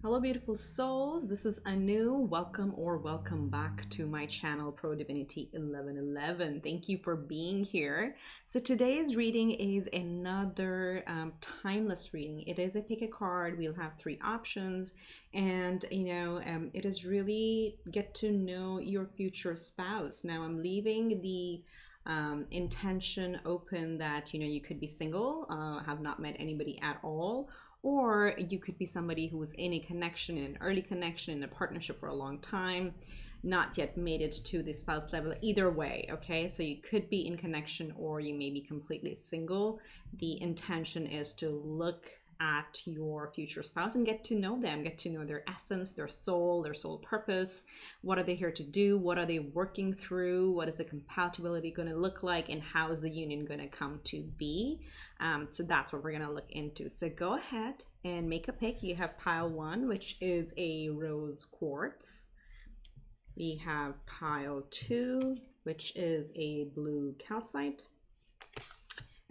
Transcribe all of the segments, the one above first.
Hello beautiful souls, this is Anu. Welcome or welcome back to my channel ProDivinity 1111. Thank you for being here. So today's reading is another timeless reading. It is a pick a card. We'll have three options and it is really get to know your future spouse. Now I'm leaving the intention open that you could be single, have not met anybody at all, or you could be somebody who was in a connection, in an early connection, in a partnership for a long time, not yet made it to the spouse level. Either way, okay? So you could be in connection or you may be completely single. The intention is to look at your future spouse and get to know them, get to know their essence, their soul purpose. What are they here to do? What are they working through? What is the compatibility going to look like? And how is the union going to come to be? So that's what we're going to look into. So go ahead and make a pick. You have pile one, which is a rose quartz. We have pile two, which is a blue calcite.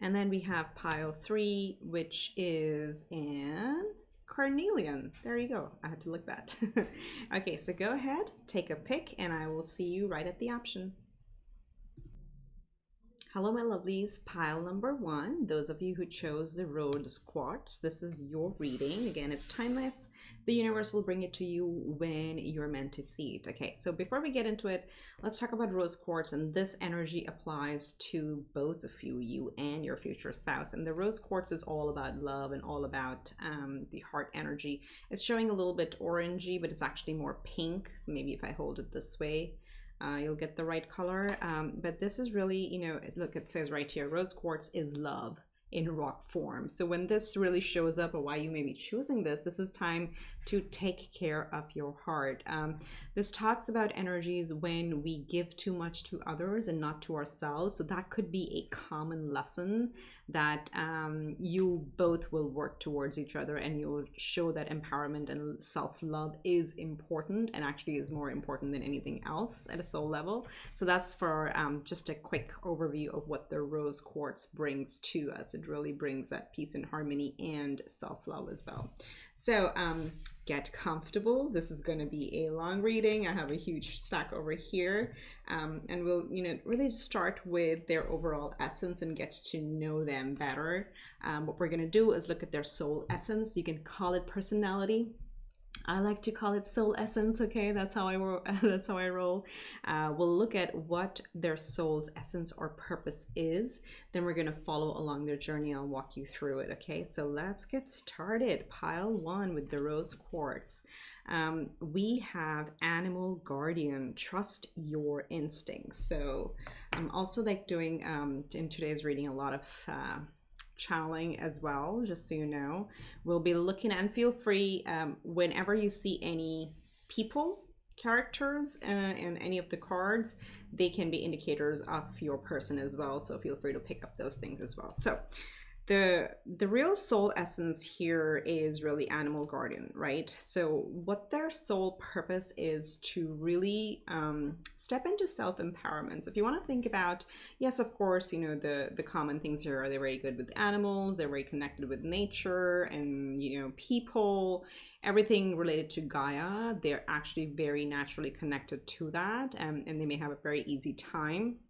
And then we have pile three, which is an carnelian. There you go. I had to look that. Okay, so go ahead, take a pick, and I will see you right at the option. Hello, my lovelies. Pile number one. Those of you who chose the rose quartz, this is your reading. Again, it's timeless. The universe will bring it to you when you're meant to see it. Okay, so before we get into it, let's talk about rose quartz. And this energy applies to both of you, you and your future spouse. And the rose quartz is all about love and all about the heart energy. It's showing a little bit orangey, but it's actually more pink. So maybe if I hold it this way, you'll get the right color. But this is really, look, it says right here, rose quartz is love in rock form. So when this really shows up, or why you may be choosing this is time to take care of your heart. This talks about energies when we give too much to others and not to ourselves. So that could be a common lesson that you both will work towards each other, and you'll show that empowerment and self-love is important, and actually is more important than anything else at a soul level. So that's for just a quick overview of what the rose quartz brings to us. It really brings that peace and harmony and self-love as well. So get comfortable. This is going to be a long reading. I have a huge stack over here, and we'll really start with their overall essence and get to know them better. What we're going to do is look at their soul essence. You can call it personality. I like to call it soul essence. Okay, that's how I roll. That's how I roll. We'll look at what their soul's essence or purpose is. Then we're going to follow along their journey. I'll walk you through it. Okay, so let's get started. Pile one with the rose quartz. We have animal guardian. Trust your instincts. So I'm also like doing in today's reading a lot of channeling as well, just so you know. We'll be looking, and feel free whenever you see any people characters in any of the cards, they can be indicators of your person as well, so feel free to pick up those things as well. So the real soul essence here is really animal guardian, right? So what their soul purpose is to really step into self-empowerment. So if you want to think about, yes, of course, the common things here are they're very good with animals, they're very connected with nature and people, everything related to Gaia. They're actually very naturally connected to that, and they may have a very easy time.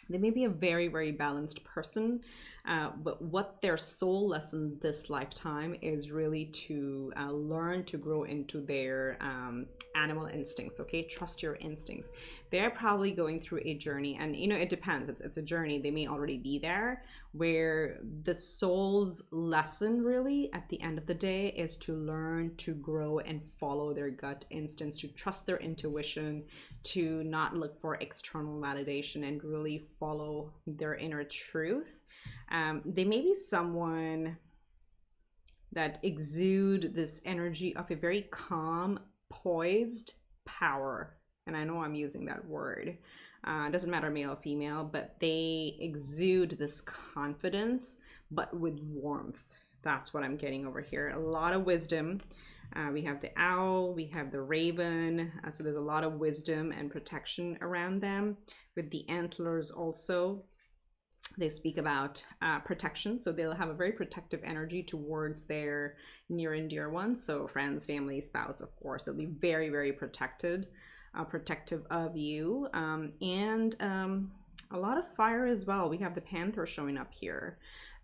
They may be a very, very balanced person, but what their soul lesson this lifetime is really to learn to grow into their animal instincts, okay? Trust your instincts. They're probably going through a journey, and it depends. It's a journey. They may already be there, where the soul's lesson really at the end of the day is to learn to grow and follow their gut instincts, to trust their intuition, to not look for external validation, and really follow their inner truth. They may be someone that exude this energy of a very calm, poised power. And I know I'm using that word. It doesn't matter male or female, but they exude this confidence, but with warmth. That's what I'm getting over here. A lot of wisdom. We have the owl, we have the raven. So there's a lot of wisdom and protection around them, with the antlers also. They speak about protection, so they'll have a very protective energy towards their near and dear ones. So friends, family, spouse, of course, they'll be very, very protective of you, and a lot of fire as well. We have the panther showing up here,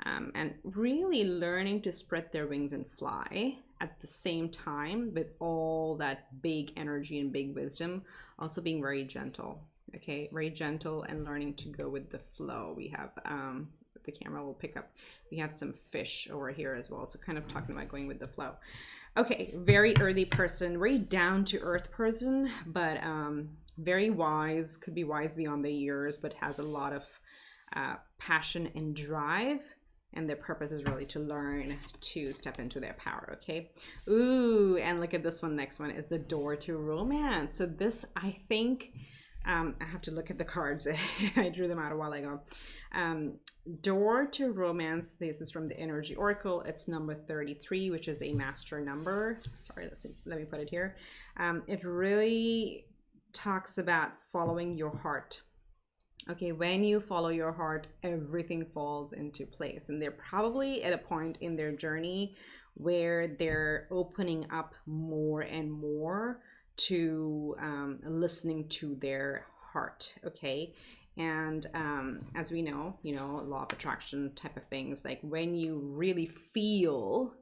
and really learning to spread their wings and fly at the same time with all that big energy and big wisdom, also being very gentle. Okay, very gentle and learning to go with the flow. We have the camera will pick up, we have some fish over here as well, so kind of talking about going with the flow. Okay, very earthy person, very down to earth person, but very wise, could be wise beyond the years, but has a lot of passion and drive, and their purpose is really to learn to step into their power. Okay, ooh, and look at this one. Next one is the door to romance. So this, I think, I have to look at the cards. I drew them out a while ago. Door to romance. This is from the Energy Oracle. It's number 33, which is a master number. Sorry, let me put it here. It really talks about following your heart. Okay, when you follow your heart, everything falls into place. And they're probably at a point in their journey where they're opening up more and more to listening to their heart. Okay, and as we know, law of attraction type of things, like when you really feel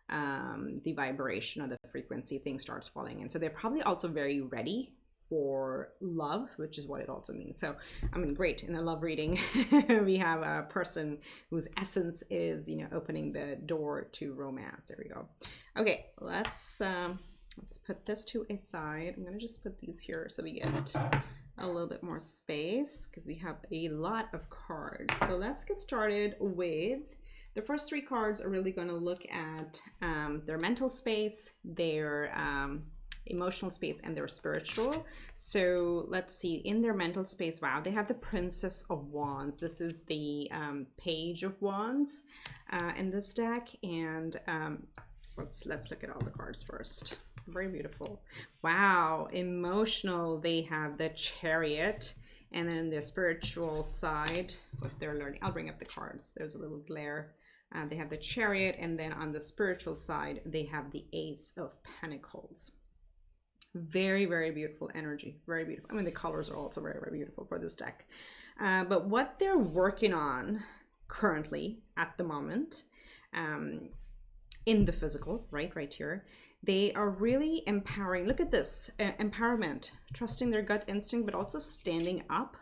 the vibration or the frequency, things starts falling in. So they're probably also very ready for love, which is what it also means. So I mean, great, in a love reading we have a person whose essence is opening the door to romance. There we go. Okay, let's put this to a side. I'm gonna just put these here so we get a little bit more space, because we have a lot of cards. So let's get started with the first three cards. Are really going to look at their mental space, their emotional space, and their spiritual. So let's see, in their mental space, wow, they have the Princess of Wands. This is the Page of Wands in this deck, and let's look at all the cards first. Very beautiful. Wow, emotional, they have the Chariot, and then the spiritual side, what they're learning. I'll bring up the cards. There's a little glare. They have the Chariot, and then on the spiritual side, they have the Ace of Pentacles. Very, very beautiful energy. Very beautiful. I mean, the colors are also very, very beautiful for this deck. But what they're working on currently at the moment, in the physical, right here, they are really empowering. Look at this, empowerment, trusting their gut instinct, but also standing up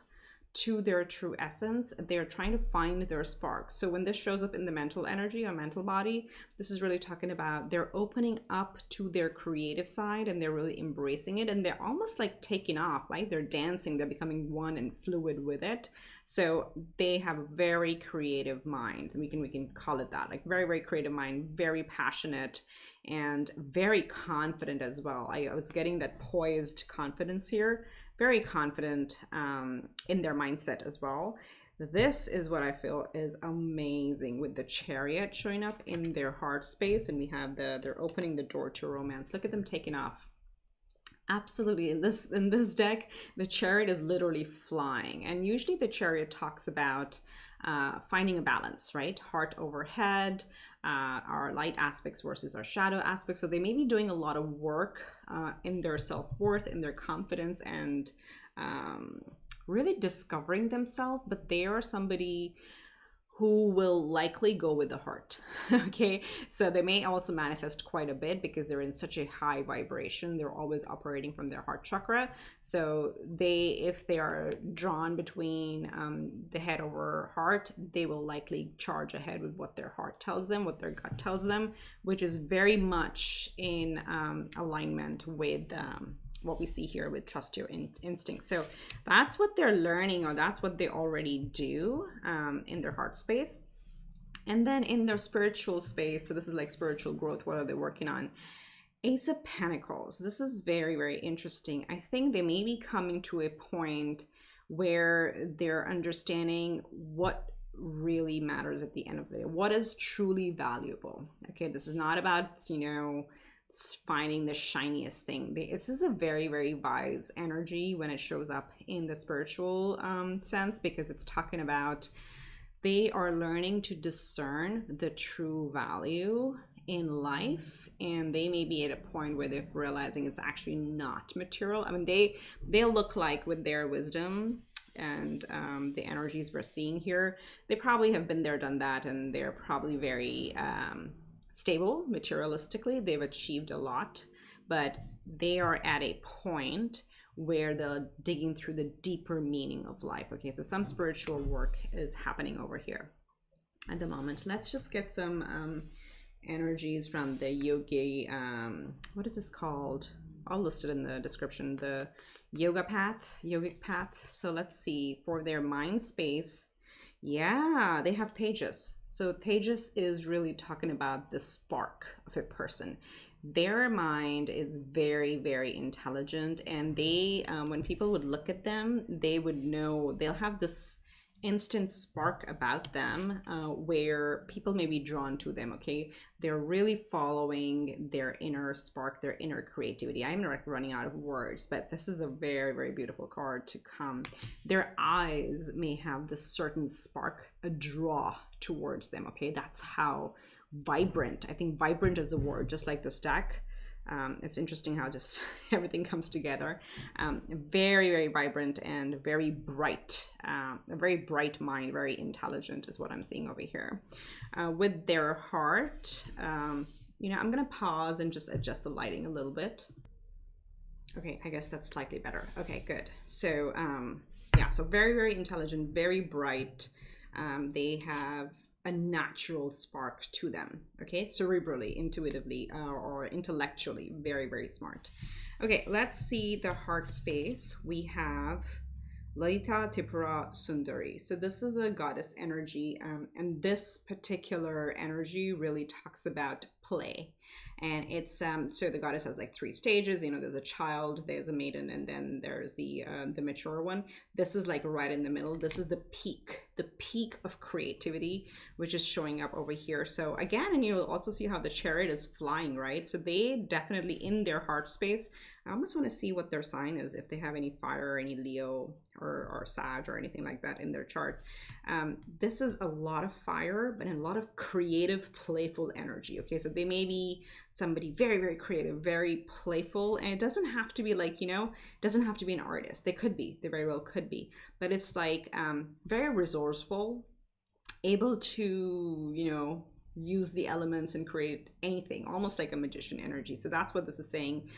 to their true essence. They're trying to find their spark. So when this shows up in the mental energy or mental body, this is really talking about they're opening up to their creative side, and they're really embracing it, and they're almost like taking off, like they're dancing, they're becoming one and fluid with it. So they have a very creative mind, and we can call it that, like very, very creative mind, very passionate, and very confident as well. I was getting that poised confidence here, very confident in their mindset as well. This is what I feel is amazing with the Chariot showing up in their heart space, and we have they're opening the door to romance. Look at them taking off. Absolutely, in this deck, the Chariot is literally flying, and usually the Chariot talks about finding a balance, right? Heart over head, our light aspects versus our shadow aspects. So they may be doing a lot of work in their self-worth, in their confidence, and really discovering themselves, but they are somebody who will likely go with the heart. Okay, so they may also manifest quite a bit because they're in such a high vibration. They're always operating from their heart chakra. So if they are drawn between the head over heart, they will likely charge ahead with what their heart tells them, what their gut tells them, which is very much in alignment with what we see here with trust your instinct. So that's what they're learning, or that's what they already do in their heart space. And then in their spiritual space, so this is like spiritual growth, what are they working on? Ace of Pentacles. This is very, very interesting. I think they may be coming to a point where they're understanding what really matters at the end of the day, what is truly valuable. Okay, this is not about finding the shiniest thing. This is a very, very wise energy when it shows up in the spiritual sense, because it's talking about they are learning to discern the true value in life, and they may be at a point where they're realizing it's actually not material. I mean, they look like, with their wisdom and the energies we're seeing here, they probably have been there, done that, and they're probably very stable materialistically. They've achieved a lot, but they are at a point where they're digging through the deeper meaning of life. Okay, so some spiritual work is happening over here at the moment. Let's just get some energies from the yogi, what is this called? I'll list it in the description, the yogic path. So let's see, for their mind space, yeah, they have Tejas. So Tejas is really talking about the spark of a person. Their mind is very, very intelligent, and they, when people would look at them, they would know, they'll have this instant spark about them where people may be drawn to them. Okay, they're really following their inner spark, their inner creativity. I'm like running out of words, but this is a very, very beautiful card to come. Their eyes may have this certain spark, a draw towards them. Okay, that's how vibrant, I think vibrant is a word, just like this deck. It's interesting how just everything comes together. Very, very vibrant and very bright, a very bright mind, very intelligent is what I'm seeing over here. With their heart, you know, I'm gonna pause and just adjust the lighting a little bit. Okay, I guess that's slightly better. Okay, good. So yeah, so very, very intelligent, very bright. They have a natural spark to them. Okay, cerebrally, intuitively, or intellectually, very, very smart. Okay, let's see the heart space. We have Lalita Tripura Sundari. So this is a goddess energy, and this particular energy really talks about play. And it's so the goddess has like 3 stages. You know, there's a child, there's a maiden, and then there's the mature one. This is like right in the middle. This is the peak of creativity, which is showing up over here. So again, and you'll also see how the chariot is flying, right? So they definitely, in their heart space, I almost want to see what their sign is, if they have any fire or any Leo or Sag or anything like that in their chart. This is a lot of fire, but a lot of creative, playful energy. Okay, so they may be somebody very, very creative, very playful, and it doesn't have to be like, you know, doesn't have to be an artist. They could be, they very well could be, but it's like very resourceful, able to, you know, use the elements and create anything, almost like a magician energy. So that's what this is saying.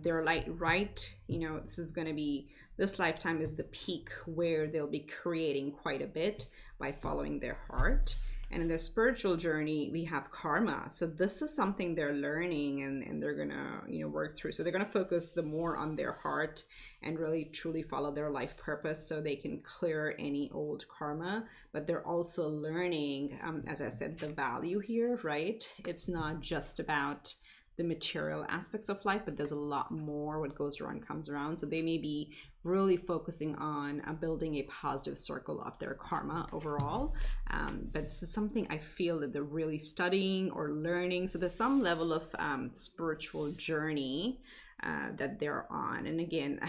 They're like, right, you know, this is going to be, this lifetime is the peak where they'll be creating quite a bit by following their heart. And in their spiritual journey, we have karma. So this is something they're learning, and they're gonna, you know, work through. So they're gonna focus the more on their heart and really truly follow their life purpose, so they can clear any old karma. But they're also learning, as I said, the value here, right? It's not just about the material aspects of life, but there's a lot more. What goes around comes around. So they may be really focusing on building a positive circle of their karma overall. But this is something I feel that they're really studying or learning. So there's some level of spiritual journey that they're on. And again,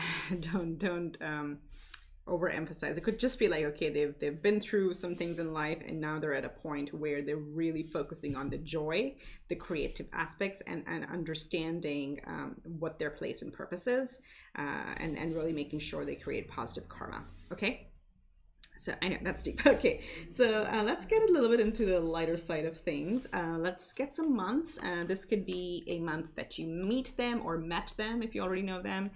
don't overemphasize. It could just be like, okay, they've been through some things in life, and now they're at a point where they're really focusing on the joy, the creative aspects, and understanding what their place and purpose is, and really making sure they create positive karma. Okay, so I know that's deep. Okay, so let's get a little bit into the lighter side of things. Let's get some months. This could be a month that you meet them or met them if you already know them.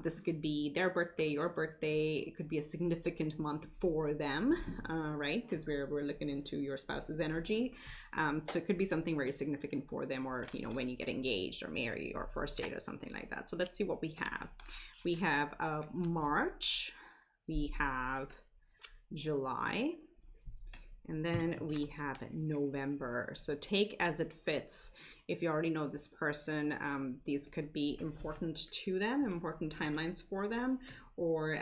This could be their birthday, your birthday. It could be a significant month for them, right? Because we're looking into your spouse's energy. So it could be something very significant for them, or, you know, when you get engaged or married or first date or something like that. So let's see what we have. We have March. We have July, and then we have November. So take as it fits. If you already know this person, these could be important to them, important timelines for them, or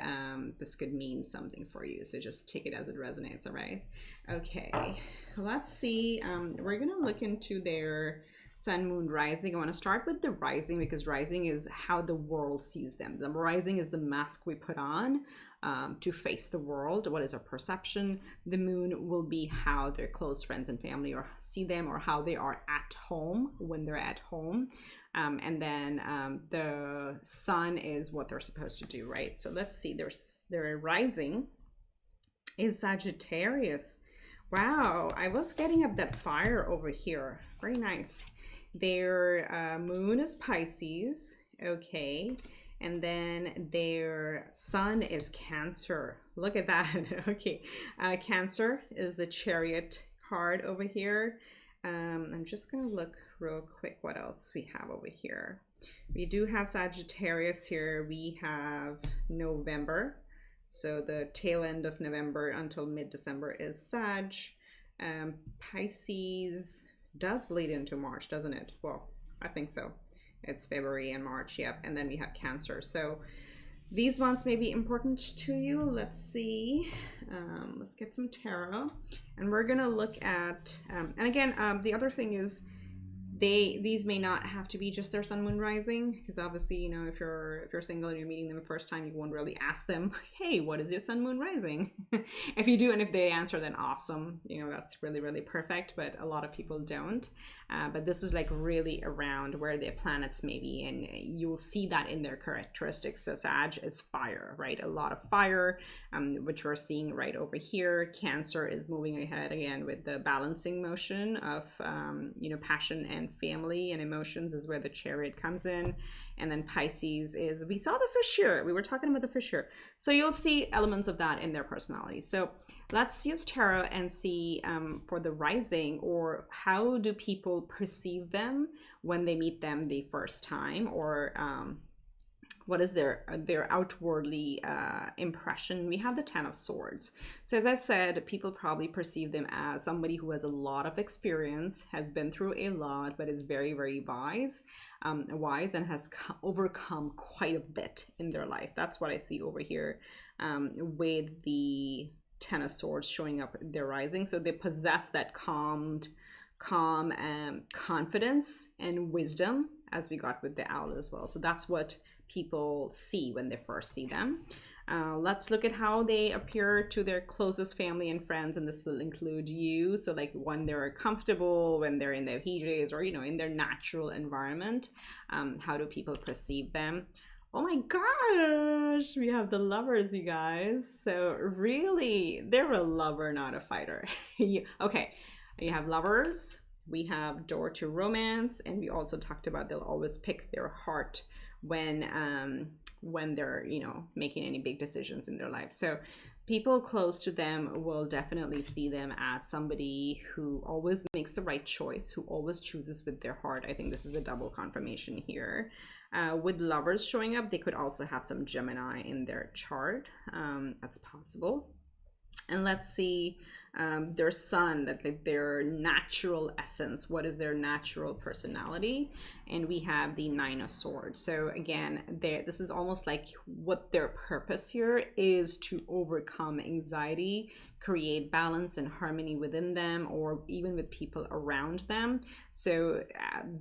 this could mean something for you. So just take it as it resonates. All right. Okay, let's see. We're gonna look into their Sun, Moon, Rising. I want to start with the Rising because Rising is how the world sees them. The Rising is the mask we put on to face the world. What is our perception? The Moon will be how their close friends and family or see them, or how they are at home when they're at home. And then the Sun is what they're supposed to do, right? So let's see, their Rising is Sagittarius. Wow, I was getting up that fire over here. Very nice. Their Moon is Pisces. Okay. And then their Sun is Cancer. Look at that. Okay. Cancer is the Chariot card over here. I'm just going to look real quick what else we have over here. We do have Sagittarius here. We have November. So the tail end of November until mid-December is Sag. Pisces does bleed into March, doesn't it? Well, I think so. It's February and March, yep. And then we have Cancer. So these ones may be important to you. Let's see. Let's get some tarot. And we're going to look at, and again, the other thing is, these may not have to be just their Sun, Moon, Rising, because obviously, you know, if you're single and you're meeting them the first time, you won't really ask them, hey, what is your Sun, Moon, Rising? If you do, and if they answer, then awesome, you know, that's really, really perfect. But a lot of people don't. But this is like really around where their planets may be, and you'll see that in their characteristics. So Sag is fire, right? A lot of fire, which we're seeing right over here. Cancer is moving ahead again with the balancing motion of, you know, passion and family and emotions is where the Chariot comes in. And then Pisces is, we saw the fish here. We were talking about the fish here. So you'll see elements of that in their personality. So let's use tarot and see for the Rising, or how do people perceive them when they meet them the first time, or what is their outwardly impression. We have the Ten of Swords. So as I said, people probably perceive them as somebody who has a lot of experience, has been through a lot, but is very, very wise and has overcome quite a bit in their life. That's what I see over here with the Ten of Swords showing up their Rising. So they possess that calm confidence and wisdom, as we got with the Owl as well. So that's what people see when they first see them. Let's look at how they appear to their closest family and friends, and this will include you. So like when they're comfortable, when they're in their PJs, or, you know, in their natural environment, how do people perceive them? Oh my gosh, we have the Lovers, you guys. So really, they're a lover, not a fighter. Okay, you have Lovers, we have Door to Romance, and we also talked about they'll always pick their heart when they're, you know, making any big decisions in their life. So people close to them will definitely see them as somebody who always makes the right choice, who always chooses with their heart. I think this is a double confirmation here. With Lovers showing up, they could also have some Gemini in their chart. That's possible. And let's see their Sun, that like their natural essence. What is their natural personality? And we have the Nine of Swords. So again, this is almost like what their purpose here is, to overcome anxiety, create balance and harmony within them, or even with people around them. So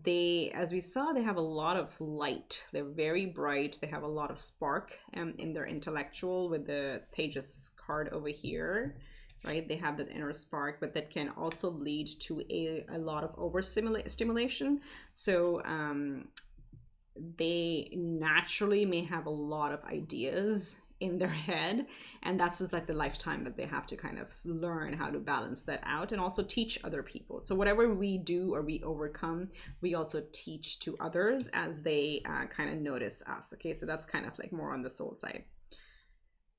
they, as we saw, they have a lot of light. They're very bright. They have a lot of spark in their intellectual, with the Tejas card over here, right? They have that inner spark, but that can also lead to a lot of overstimulation. So they naturally may have a lot of ideas in their head, and that's just like the lifetime that they have to kind of learn how to balance that out, and also teach other people. So whatever we do or we overcome, we also teach to others as they kind of notice us. Okay, so that's kind of like more on the soul side.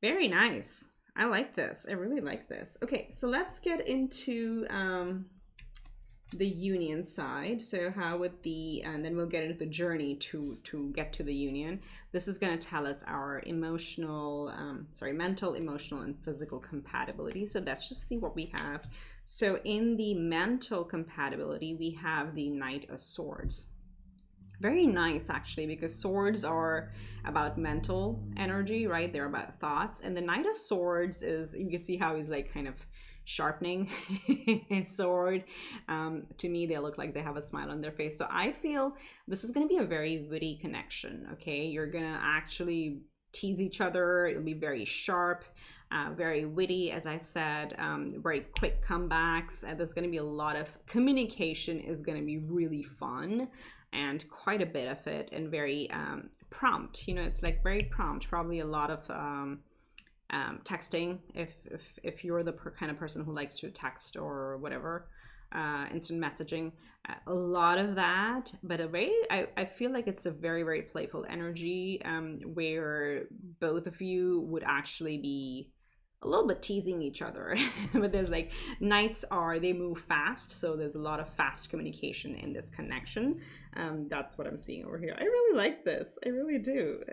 Very nice. I like this. I really like this. Okay, so let's get into the union side. So how would and then we'll get into the journey to get to the union. This is going to tell us our emotional, mental, emotional, and physical compatibility. So let's just see what we have. So in the mental compatibility, we have the Knight of Swords. Very nice, actually, because swords are about mental energy, right? They're about thoughts. And the Knight of Swords is, you can see how he's like kind of sharpening sword. To me, they look like they have a smile on their face. So I feel this is going to be a very witty connection. Okay, you're gonna actually tease each other. It'll be very sharp. Very witty, as I said, very quick comebacks. There's going to be a lot of communication is going to be really fun, and quite a bit of it, and very prompt. You know, it's like very prompt. Probably a lot of texting if you're the kind of person who likes to text or whatever, instant messaging. A lot of that, but a very I feel like it's a very, very playful energy, where both of you would actually be a little bit teasing each other. But there's like nights are, they move fast, so there's a lot of fast communication in this connection. That's what I'm seeing over here. I really like this, I really do.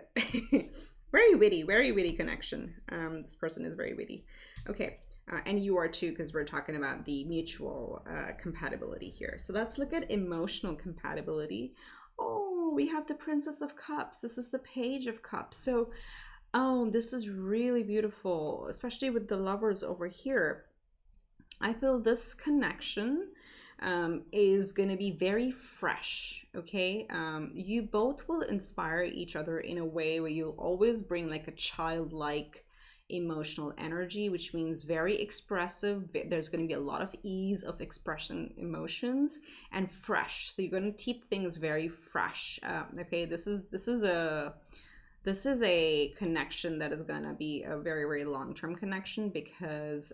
Very witty connection. This person is very witty. Okay, and you are too, because we're talking about the mutual compatibility here. So let's look at emotional compatibility. Oh, we have the Princess of Cups. This is the Page of Cups. So oh, this is really beautiful, especially with the lovers over here. I feel this connection is going to be very fresh, okay? You both will inspire each other in a way where you'll always bring like a childlike emotional energy, which means very expressive. There's going to be a lot of ease of expressing emotions, and fresh. So you're going to keep things very fresh. Okay, this is a connection that is going to be a very, very long-term connection, because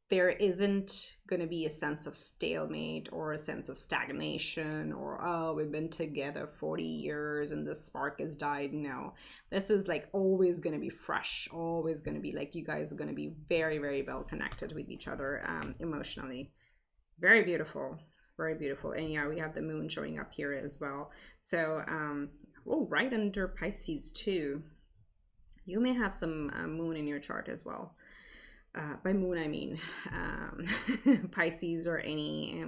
there isn't going to be a sense of stalemate or a sense of stagnation, or oh, we've been together 40 years and the spark has died. No, this is like always going to be fresh, always going to be like you guys are going to be very, very well connected with each other emotionally. Very beautiful, very beautiful. And yeah, we have the moon showing up here as well. So oh, right under Pisces too. You may have some moon in your chart as well. By moon, I mean Pisces, or any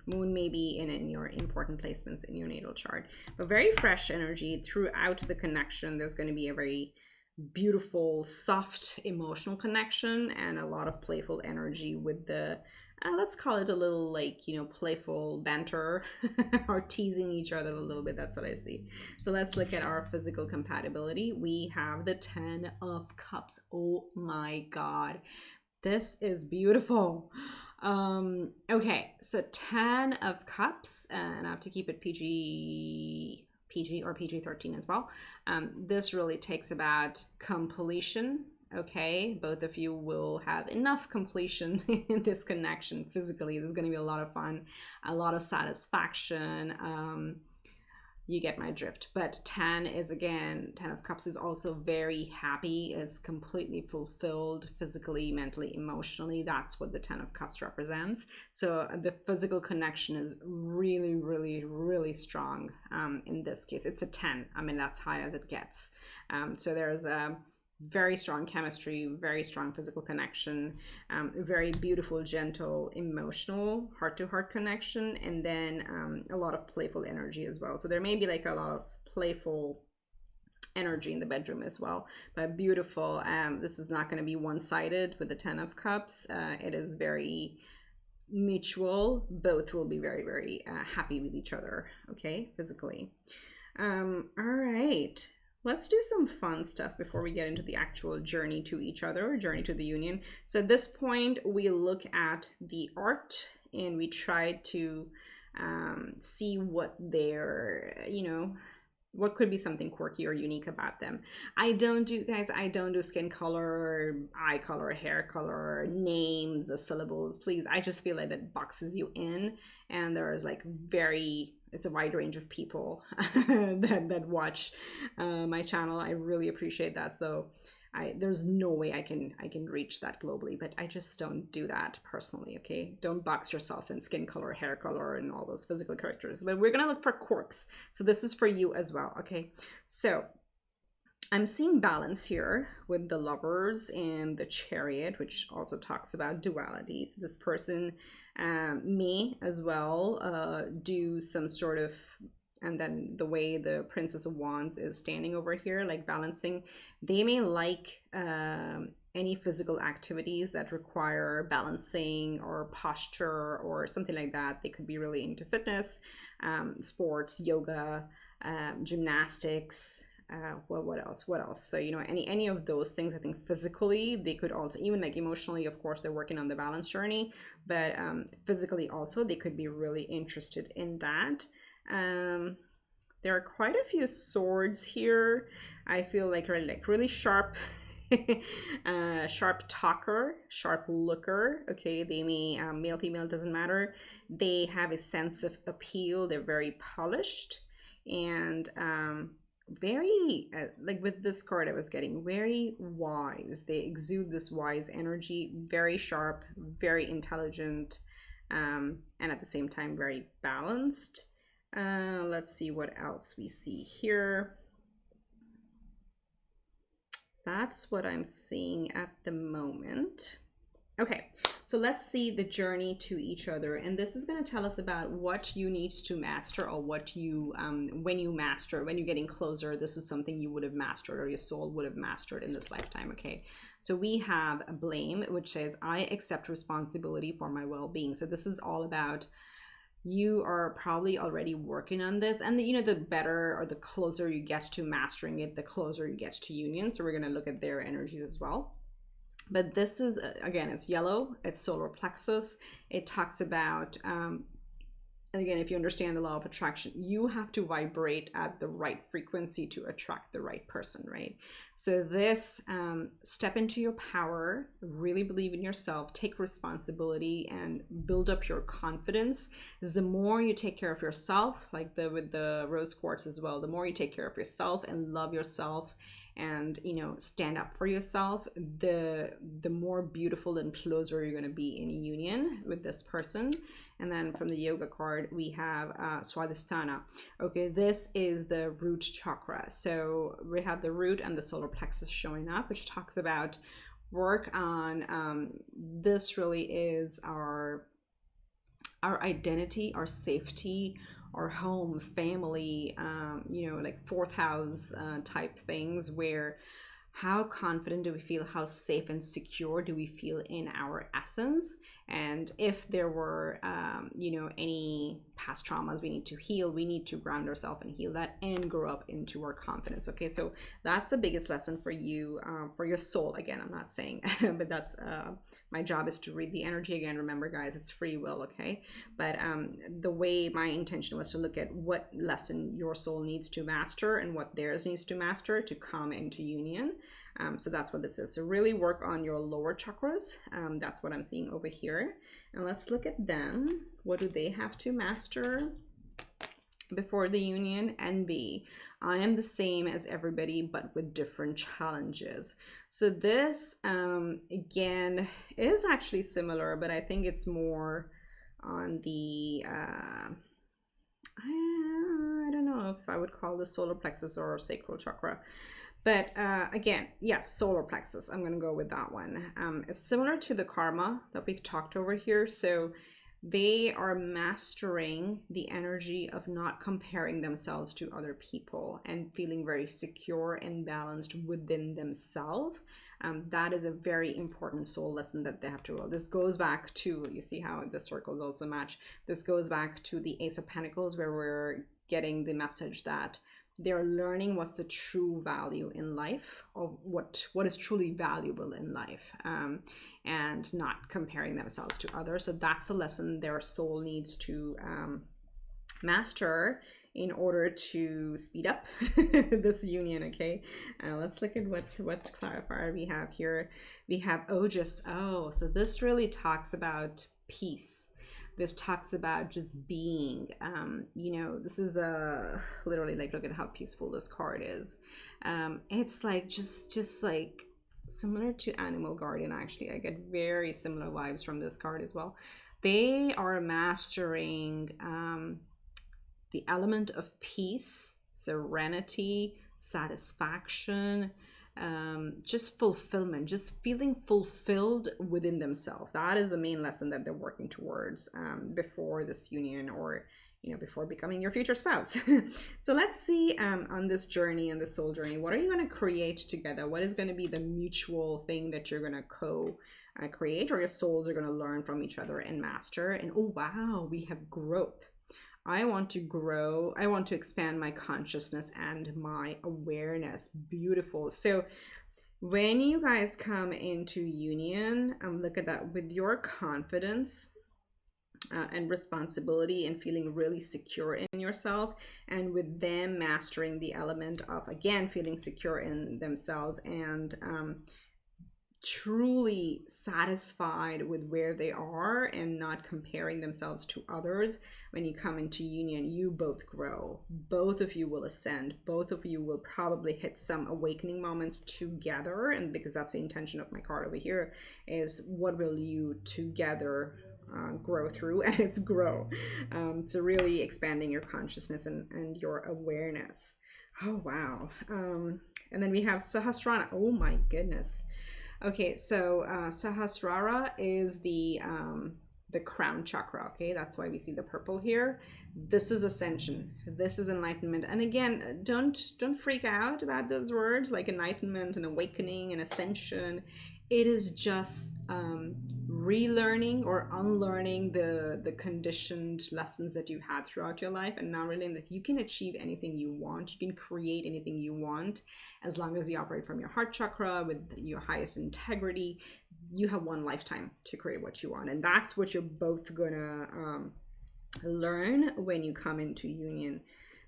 moon may be in your important placements in your natal chart. But very fresh energy throughout the connection. There's going to be a very beautiful, soft, emotional connection, and a lot of playful energy with the let's call it a little, like, you know, playful banter or teasing each other a little bit. That's what I see. So let's look at our physical compatibility. We have the 10 of Cups. Oh my God, this is beautiful. Okay, so 10 of Cups, and I have to keep it PG or PG-13 as well. This really takes about completion. Okay, both of you will have enough completion in this connection physically. There's going to be a lot of fun, a lot of satisfaction. You get my drift. But 10 is, again, 10 of Cups is also very happy, is completely fulfilled physically, mentally, emotionally. That's what the 10 of Cups represents. So the physical connection is really, really, really strong. In this case, it's a 10. I mean, that's high as it gets. So there's a very strong chemistry, very strong physical connection, very beautiful, gentle, emotional, heart-to-heart connection, and then a lot of playful energy as well. So there may be like a lot of playful energy in the bedroom as well, but beautiful. This is not going to be one-sided with the 10 of Cups. It is very mutual. Both will be very, very happy with each other, okay, physically. All right. Let's do some fun stuff before we get into the actual journey to each other, journey to the union. So at this point, we look at the art and we try to see what their, you know, what could be something quirky or unique about them. I don't do skin color, eye color, hair color, names, or syllables, please. I just feel like that boxes you in, and there's like it's a wide range of people that watch my channel. I really appreciate that. So there's no way I can reach that globally, but I just don't do that personally. Okay, don't box yourself in skin color, hair color, and all those physical characters. But we're gonna look for quirks. So this is for you as well. Okay, so I'm seeing balance here with the Lovers and the Chariot, which also talks about duality. So this person may as well do some sort of, and then the way the Princess of Wands is standing over here, like balancing, they may like any physical activities that require balancing or posture or something like that. They could be really into fitness, sports, yoga, gymnastics. What else? What else? So, you know, any of those things, I think physically, they could also, even like emotionally, of course, they're working on the balance journey, but physically also, they could be really interested in that. There are quite a few swords here. I feel like really sharp, sharp talker, sharp looker. Okay, they may male, female, doesn't matter. They have a sense of appeal. They're very polished and very like with this card I was getting very wise. They exude this wise energy, very sharp, very intelligent, and at the same time very balanced. Let's see what else we see here. That's what I'm seeing at the moment. Okay, so let's see the journey to each other, and this is going to tell us about what you need to master, or what you when you master, when you're getting closer, this is something you would have mastered, or your soul would have mastered in this lifetime. Okay, so we have a blame, which says I accept responsibility for my well-being. So this is all about, you are probably already working on this, and you know, the better or the closer you get to mastering it, the closer you get to union. So we're going to look at their energies as well. But this is, again, it's yellow, it's solar plexus. It talks about, and again, if you understand the law of attraction, you have to vibrate at the right frequency to attract the right person, right? So this, step into your power, really believe in yourself, take responsibility, and build up your confidence. The more you take care of yourself, like with the rose quartz as well, the more you take care of yourself and love yourself, and you know, stand up for yourself, the more beautiful and closer you're going to be in union with this person. And then from the yoga card we have Swadhisthana. Okay, this is the root chakra. So we have the root and the solar plexus showing up, which talks about work on this really is our identity, our safety, our home, family, you know, like fourth house type things, where how confident do we feel, how safe and secure do we feel in our essence, and if there were you know, any past traumas we need to heal, we need to ground ourselves and heal that and grow up into our confidence. Okay, so that's the biggest lesson for you, for your soul. Again, I'm not saying but that's my job is to read the energy. Again, remember guys, it's free will. Okay, but the way my intention was to look at what lesson your soul needs to master and what theirs needs to master to come into union. So that's what this is. So really work on your lower chakras. That's what I'm seeing over here. And let's look at them. What do they have to master before the union? Envy. I am the same as everybody, but with different challenges. So this, again, is actually similar, but I think it's more on the, I don't know if I would call this solar plexus or sacral chakra. But again, yes, solar plexus, I'm going to go with that one. It's similar to the karma that we talked over here. So they are mastering the energy of not comparing themselves to other people and feeling very secure and balanced within themselves. That is a very important soul lesson that they have to roll. This goes back to, you see how the circles also match. This goes back to the Ace of Pentacles, where we're getting the message that they're learning what's the true value in life, or what is truly valuable in life, and not comparing themselves to others. So that's a lesson their soul needs to master in order to speed up this union. Okay, let's look at what clarifier we have here. We have Ojas. Oh, so this really talks about peace. This talks about just being, you know, this is literally like, look at how peaceful this card is. It's like just like similar to Animal Guardian. Actually, I get very similar vibes from this card as well. They are mastering the element of peace, serenity, satisfaction, just fulfillment, just feeling fulfilled within themselves. That is the main lesson that they're working towards before this union, or you know, before becoming your future spouse. So let's see on this journey, on this soul journey, what are you going to create together? What is going to be the mutual thing that you're going to create, or your souls are going to learn from each other and master? And oh wow, we have growth. I want to grow. I want to expand my consciousness and my awareness. Beautiful. So when you guys come into union, look at that, with your confidence and responsibility and feeling really secure in yourself, and with them mastering the element of, again, feeling secure in themselves and truly satisfied with where they are and not comparing themselves to others. When you come into union, you both grow. Both of you will ascend. Both of you will probably hit some awakening moments together. And because that's the intention of my card over here, is what will you together grow through? And it's grow. So really expanding your consciousness and your awareness. Oh, wow. And then we have Sahasrara. Oh my goodness. Okay, so Sahasrara is the crown chakra. Okay, that's why we see the purple here. This is ascension. This is enlightenment. And again, don't freak out about those words like enlightenment and awakening and ascension. It is just relearning or unlearning the conditioned lessons that you had throughout your life, and now realizing that you can achieve anything you want. You can create anything you want as long as you operate from your heart chakra with your highest integrity. You have one lifetime to create what you want, and that's what you're both gonna learn when you come into union.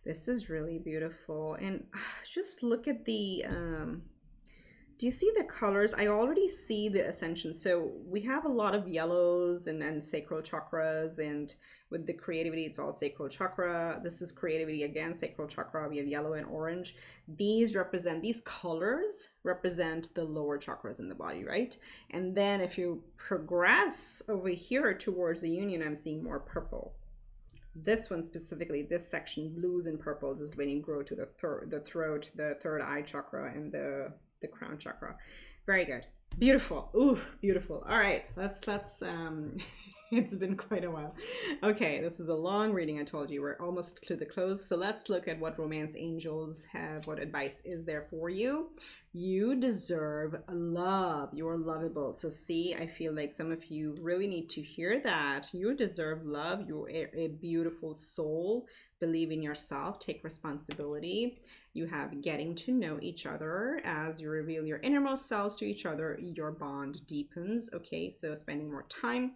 This is really beautiful. And just look at the do you see the colors? I already see the ascension. So we have a lot of yellows and sacral chakras, and with the creativity, it's all sacral chakra. This is creativity again, sacral chakra. We have yellow and orange. These colors represent the lower chakras in the body, right? And then if you progress over here towards the union, I'm seeing more purple. This one specifically, this section, blues and purples, is when you grow to the throat, the third eye chakra, and the crown chakra. Very good. Beautiful. Ooh, beautiful. All right, let's it's been quite a while. Okay, this is a long reading. I told you we're almost to the close. So let's look at what romance angels have, what advice is there for you. You deserve love. You're lovable. So see, I feel like some of you really need to hear that. You deserve love. You're a beautiful soul. Believe in yourself. Take responsibility. You have getting to know each other. As you reveal your innermost selves to each other, your bond deepens. Okay, so spending more time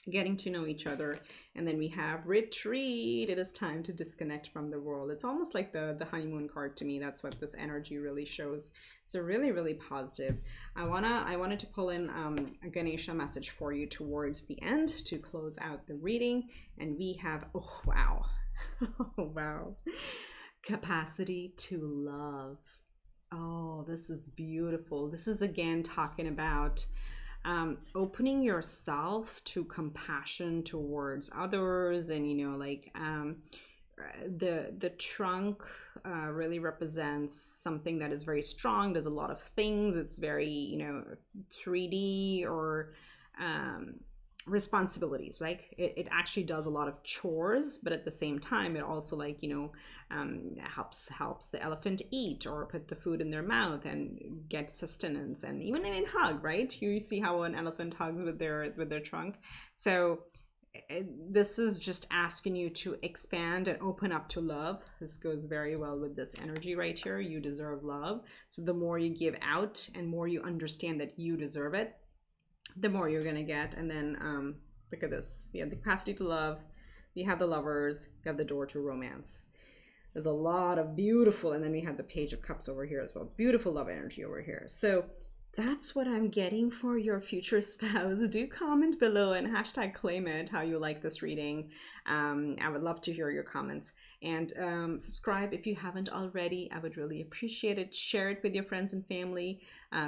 getting to know each other. And then we have retreat. It is time to disconnect from the world. It's almost like the honeymoon card to me. That's what this energy really shows. So really, really positive. I wanted to pull in a Ganesha message for you towards the end to close out the reading. And we have, oh wow, oh wow, capacity to love. Oh, this is beautiful. This is again talking about opening yourself to compassion towards others. And you know, like the trunk really represents something that is very strong, does a lot of things. It's very, you know, 3D or responsibilities. Like it actually does a lot of chores, but at the same time it also, like, you know, helps the elephant eat or put the food in their mouth and get sustenance, and even in hug, right? You see how an elephant hugs with their trunk. So this is just asking you to expand and open up to love. This goes very well with this energy right here. You deserve love. So the more you give out and more you understand that you deserve it, the more you're gonna get. And then look at this. We have the capacity to love. We have the lovers. We have the door to romance. There's a lot of beautiful, and then we have the Page of Cups over here as well. Beautiful love energy over here. So that's what I'm getting for your future spouse. Do comment below and hashtag claim it how you like this reading. I would love to hear your comments. And subscribe if you haven't already. I would really appreciate it. Share it with your friends and family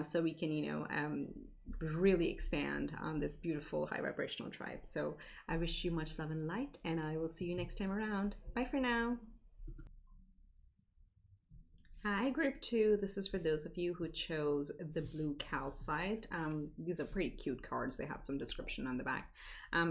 so we can, you know, really expand on this beautiful high vibrational tribe. So I wish you much love and light, and I will see you next time around. Bye for now. Hi. pie group 2, this is for those of you who chose the blue calcite. These are pretty cute cards. They have some description on the back.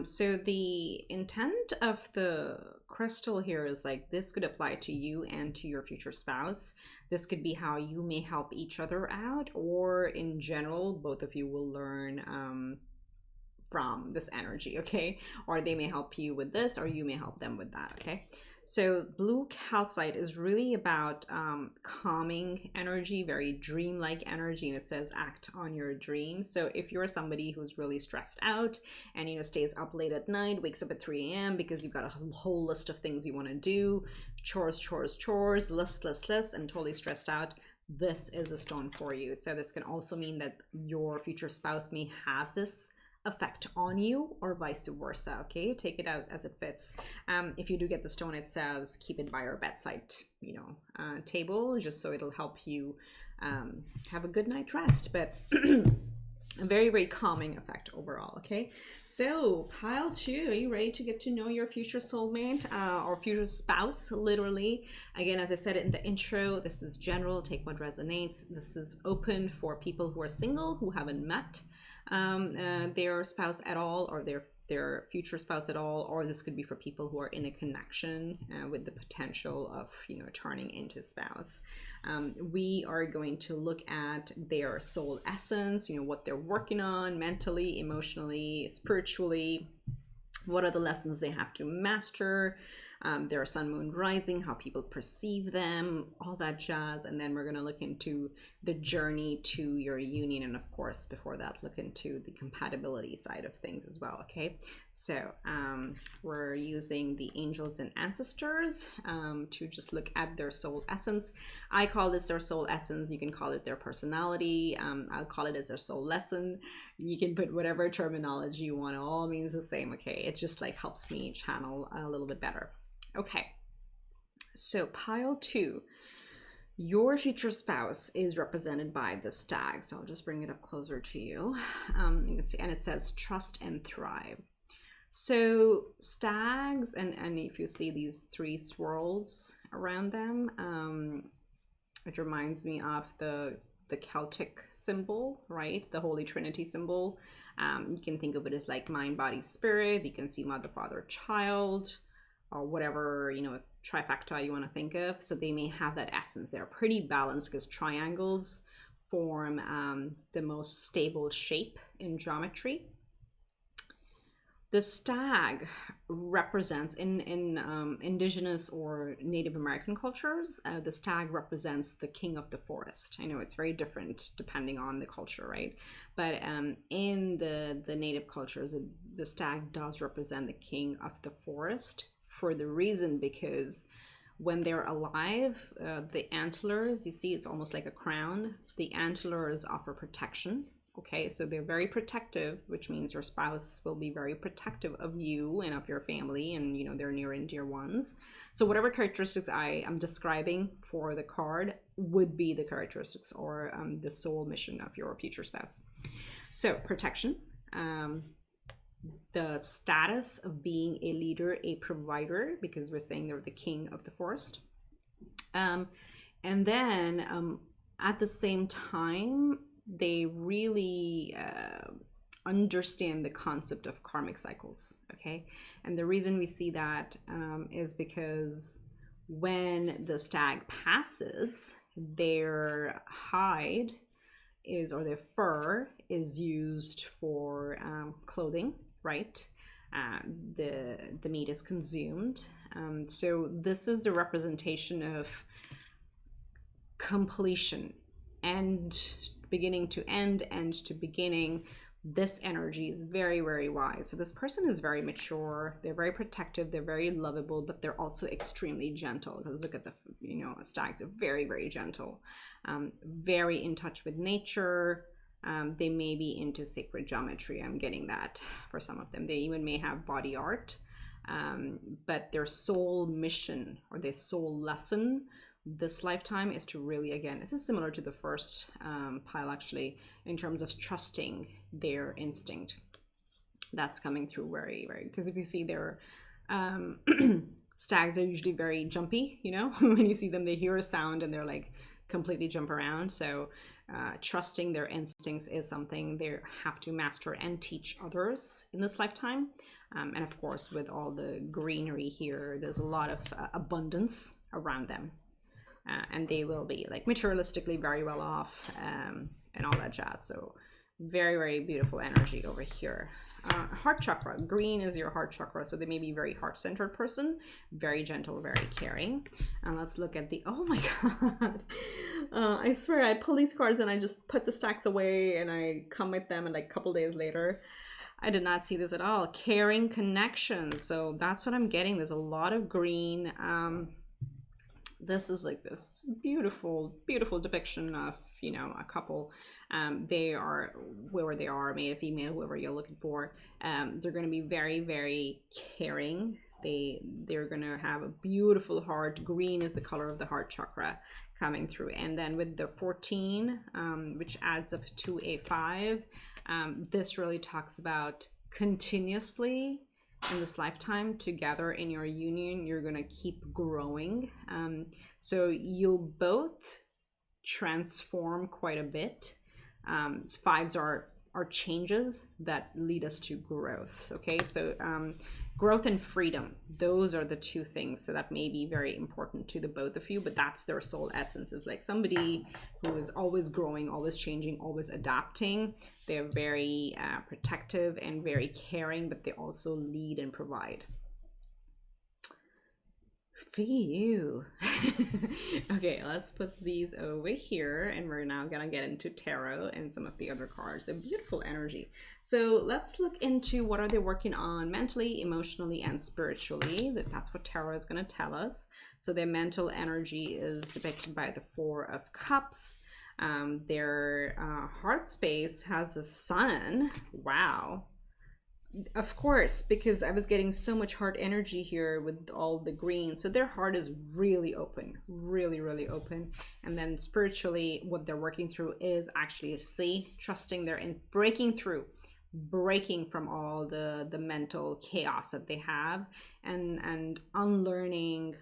So the intent of the crystal here is like, this could apply to you and to your future spouse. This could be how you may help each other out, or in general, both of you will learn from this energy, okay? Or they may help you with this, or you may help them with that, okay? So blue calcite is really about calming energy, very dreamlike energy, and it says act on your dreams. So if you're somebody who's really stressed out and, you know, stays up late at night, wakes up at 3 a.m. because you've got a whole list of things you want to do, chores, list, and totally stressed out, this is a stone for you. So this can also mean that your future spouse may have this effect on you, or vice versa, okay? Take it out as it fits. If you do get the stone, it says keep it by your bedside, you know, table, just so it'll help you have a good night rest. But a very, very calming effect overall, okay? So pile 2, are you ready to get to know your future soulmate or future spouse, literally? Again, as I said in the intro, this is general, take what resonates. This is open for people who are single, who haven't met their spouse at all, or their future spouse at all, or this could be for people who are in a connection with the potential of, you know, turning into spouse. We are going to look at their soul essence, you know, what they're working on mentally, emotionally, spiritually, what are the lessons they have to master, their sun, moon, rising, how people perceive them, all that jazz. And then we're going to look into the journey to your union, and of course before that look into the compatibility side of things as well, okay? So we're using the angels and ancestors to just look at their soul essence. I call this their soul essence. You can call it their personality. I'll call it as their soul lesson. You can put whatever terminology you want. It all means the same, okay? It just like helps me channel a little bit better. Okay, so pile 2, your future spouse is represented by the stag. So I'll just bring it up closer to you. You can see, and it says trust and thrive. So stags, and if you see these 3 swirls around them, it reminds me of the Celtic symbol, right? The Holy Trinity symbol. You can think of it as like mind, body, spirit. You can see mother, father, child, or whatever, you know, trifecta you want to think of. So they may have that essence. They're pretty balanced because triangles form the most stable shape in geometry. The stag represents in indigenous or Native American cultures, the stag represents the king of the forest. I know it's very different depending on the culture, right? But in the native cultures, the stag does represent the king of the forest, for the reason because when they're alive, the antlers, you see, it's almost like a crown. The antlers offer protection. Okay, so they're very protective, which means your spouse will be very protective of you and of your family and, you know, their near and dear ones. So whatever characteristics I am describing for the card would be the characteristics or the soul mission of your future spouse. So protection, the status of being a leader, a provider, because we're saying they're the king of the forest. And then at the same time, they really understand the concept of karmic cycles, okay? And the reason we see that is because when the stag passes, their hide is, or their fur is used for clothing, right? The meat is consumed. So this is the representation of completion, and beginning to end to beginning. This energy is very, very wise. So this person is very mature, they're very protective, they're very lovable, but they're also extremely gentle, because look at the, you know, stags are very, very gentle, very in touch with nature. They may be into sacred geometry. I'm getting that for some of them. They even may have body art, but their soul mission or their soul lesson this lifetime is to really, again, this is similar to the first pile actually, in terms of trusting their instinct. That's coming through very, very, because if you see their stags are usually very jumpy, you know, when you see them, they hear a sound and they're like completely jump around. So trusting their instincts is something they have to master and teach others in this lifetime. And of course, with all the greenery here, there's a lot of abundance around them. And they will be like materialistically very well off, and all that jazz. So very, very beautiful energy over here. Heart chakra. Green is your heart chakra, so they may be very heart-centered person, very gentle, very caring. And let's look at the, oh my god. I swear I pull these cards and I just put the stacks away and I come with them, and like a couple days later, I did not see this at all. Caring connection. So that's what I'm getting. There's a lot of green. This is like this beautiful, beautiful depiction of, you know, a couple. They are, whoever they are, male, female, whoever you're looking for. They're going to be very, very caring. They're going to have a beautiful heart. Green is the color of the heart chakra coming through. And then with the 14, which adds up to a 5, this really talks about continuously in this lifetime together in your union. You're going to keep growing. So you'll both transform quite a bit. 5s are changes that lead us to growth. Okay, so growth and freedom, those are the two things. So that may be very important to the both of you, but that's their soul essence, is like somebody who is always growing, always changing, always adapting. They're very protective and very caring, but they also lead and provide. For you. Okay, let's put these over here, and we're now gonna get into tarot and some of the other cards. A beautiful energy. So let's look into what are they working on mentally, emotionally, and spiritually. That's what tarot is going to tell us. So their mental energy is depicted by the 4 of Cups. Their heart space has the Sun. Wow. Of course, because I was getting so much heart energy here with all the green. So their heart is really open, really, really open. And then spiritually, what they're working through is actually, see, trusting they're in, breaking through, breaking from all the mental chaos that they have, and unlearning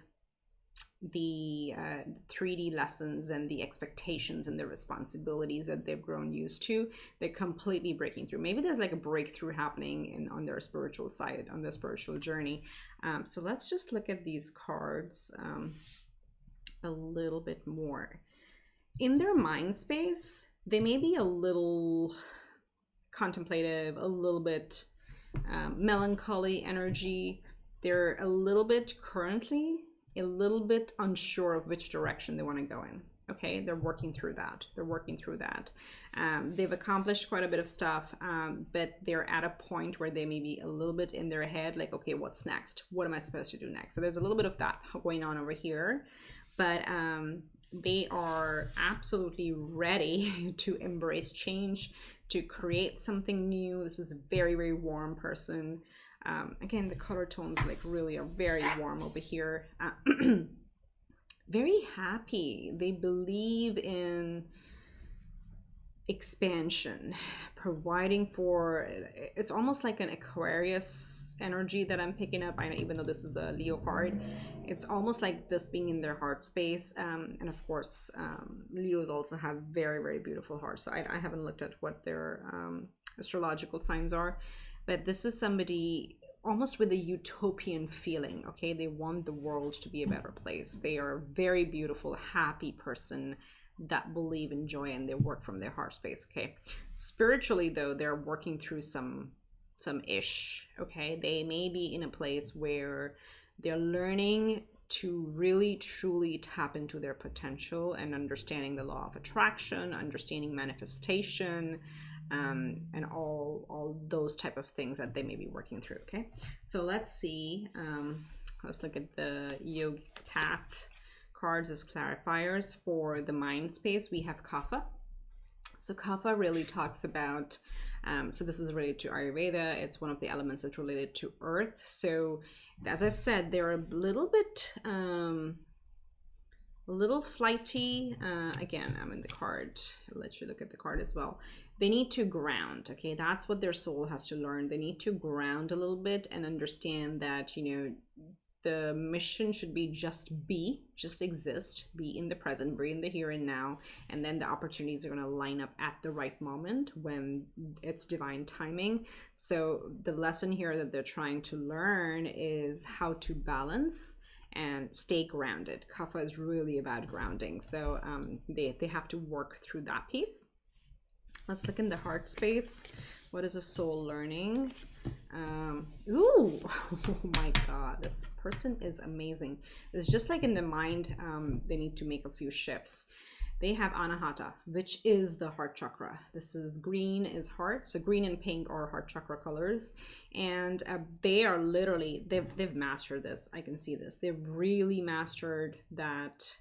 the 3D lessons and the expectations and the responsibilities that they've grown used to. They're completely breaking through. Maybe there's like a breakthrough happening on their spiritual side, on their spiritual journey. So let's just look at these cards a little bit more. In their mind space, they may be a little contemplative, a little bit melancholy energy. They're a little bit currently a little bit unsure of which direction they want to go in. Okay, they're working through that. They're working through that. They've accomplished quite a bit of stuff, but they're at a point where they may be a little bit in their head, like, okay, what's next? What am I supposed to do next? So there's a little bit of that going on over here, but they are absolutely ready to embrace change, to create something new. This is a very, very warm person. Again, the color tones like really are very warm over here. Very happy. They believe in expansion, providing for, it's almost like an Aquarius energy that I'm picking up. I know, even though this is a Leo card, it's almost like this being in their heart space. And of course, Leos also have very, very beautiful hearts. So I haven't looked at what their astrological signs are, but this is somebody almost with a utopian feeling. Okay, they want the world to be a better place. They are a very beautiful, happy person that believe in joy, and they work from their heart space. Okay, spiritually though, they're working through some ish. Okay, they may be in a place where they're learning to really truly tap into their potential and understanding the law of attraction, understanding manifestation, and all those type of things that they may be working through. Okay, so let's see. Let's look at the Yogi Path cards as clarifiers. For the mind space, we have Kapha. So Kapha really talks about, so this is related to Ayurveda. It's one of the elements that's related to earth. So as I said, they're a little bit a little flighty. Again, I'm in the card. I'll let you look at the card as well. They need to ground. Okay, that's what their soul has to learn. They need to ground a little bit and understand that, you know, the mission should be just exist, be in the present, be in the here and now, and then the opportunities are going to line up at the right moment when it's divine timing. So the lesson here that they're trying to learn is how to balance and stay grounded. Kapha is really about grounding, so they have to work through that piece. Let's look in the heart space. What is the soul learning? Ooh, oh my god, this person is amazing. It's just like in the mind, they need to make a few shifts. They have Anahata, which is the heart chakra. This is green is heart, so green and pink are heart chakra colors, and they are literally, they've mastered this. I can see this. They've really mastered that.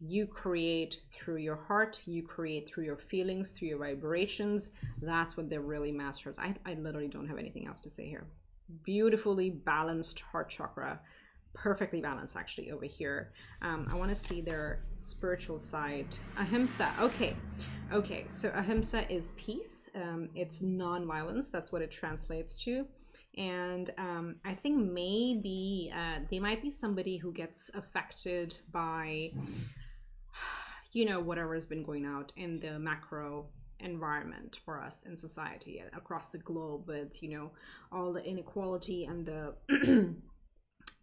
You create through your heart, you create through your feelings, through your vibrations. That's what they're really masters. I literally don't have anything else to say here. Beautifully balanced heart chakra, perfectly balanced actually over here. I want to see their spiritual side. Ahimsa. Okay, so ahimsa is peace. It's non-violence. That's what it translates to. And I think maybe they might be somebody who gets affected by, you know, whatever has been going out in the macro environment for us in society across the globe, with, you know, all the inequality and the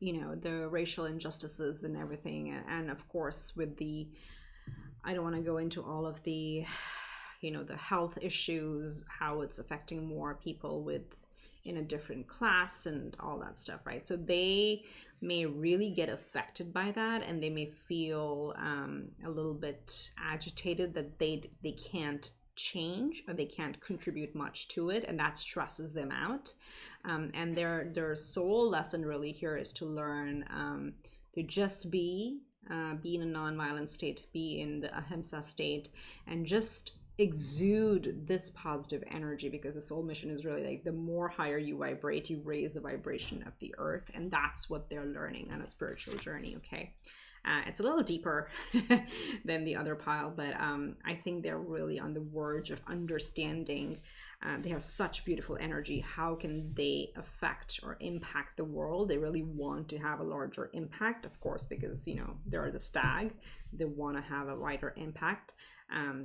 you know, the racial injustices and everything, and of course with the, I don't want to go into all of the, you know, the health issues, how it's affecting more people with in a different class and all that stuff, right? So they may really get affected by that, and they may feel a little bit agitated that they can't change, or they can't contribute much to it, and that stresses them out. And their soul lesson really here is to learn to just be in a non-violent state, be in the ahimsa state, and just exude this positive energy, because the soul mission is really like, the more higher you vibrate, you raise the vibration of the earth, and that's what they're learning on a spiritual journey. Okay, it's a little deeper than the other pile, but I think they're really on the verge of understanding. They have such beautiful energy. How can they affect or impact the world? They really want to have a larger impact, of course, because, you know, they're the stag. They want to have a wider impact.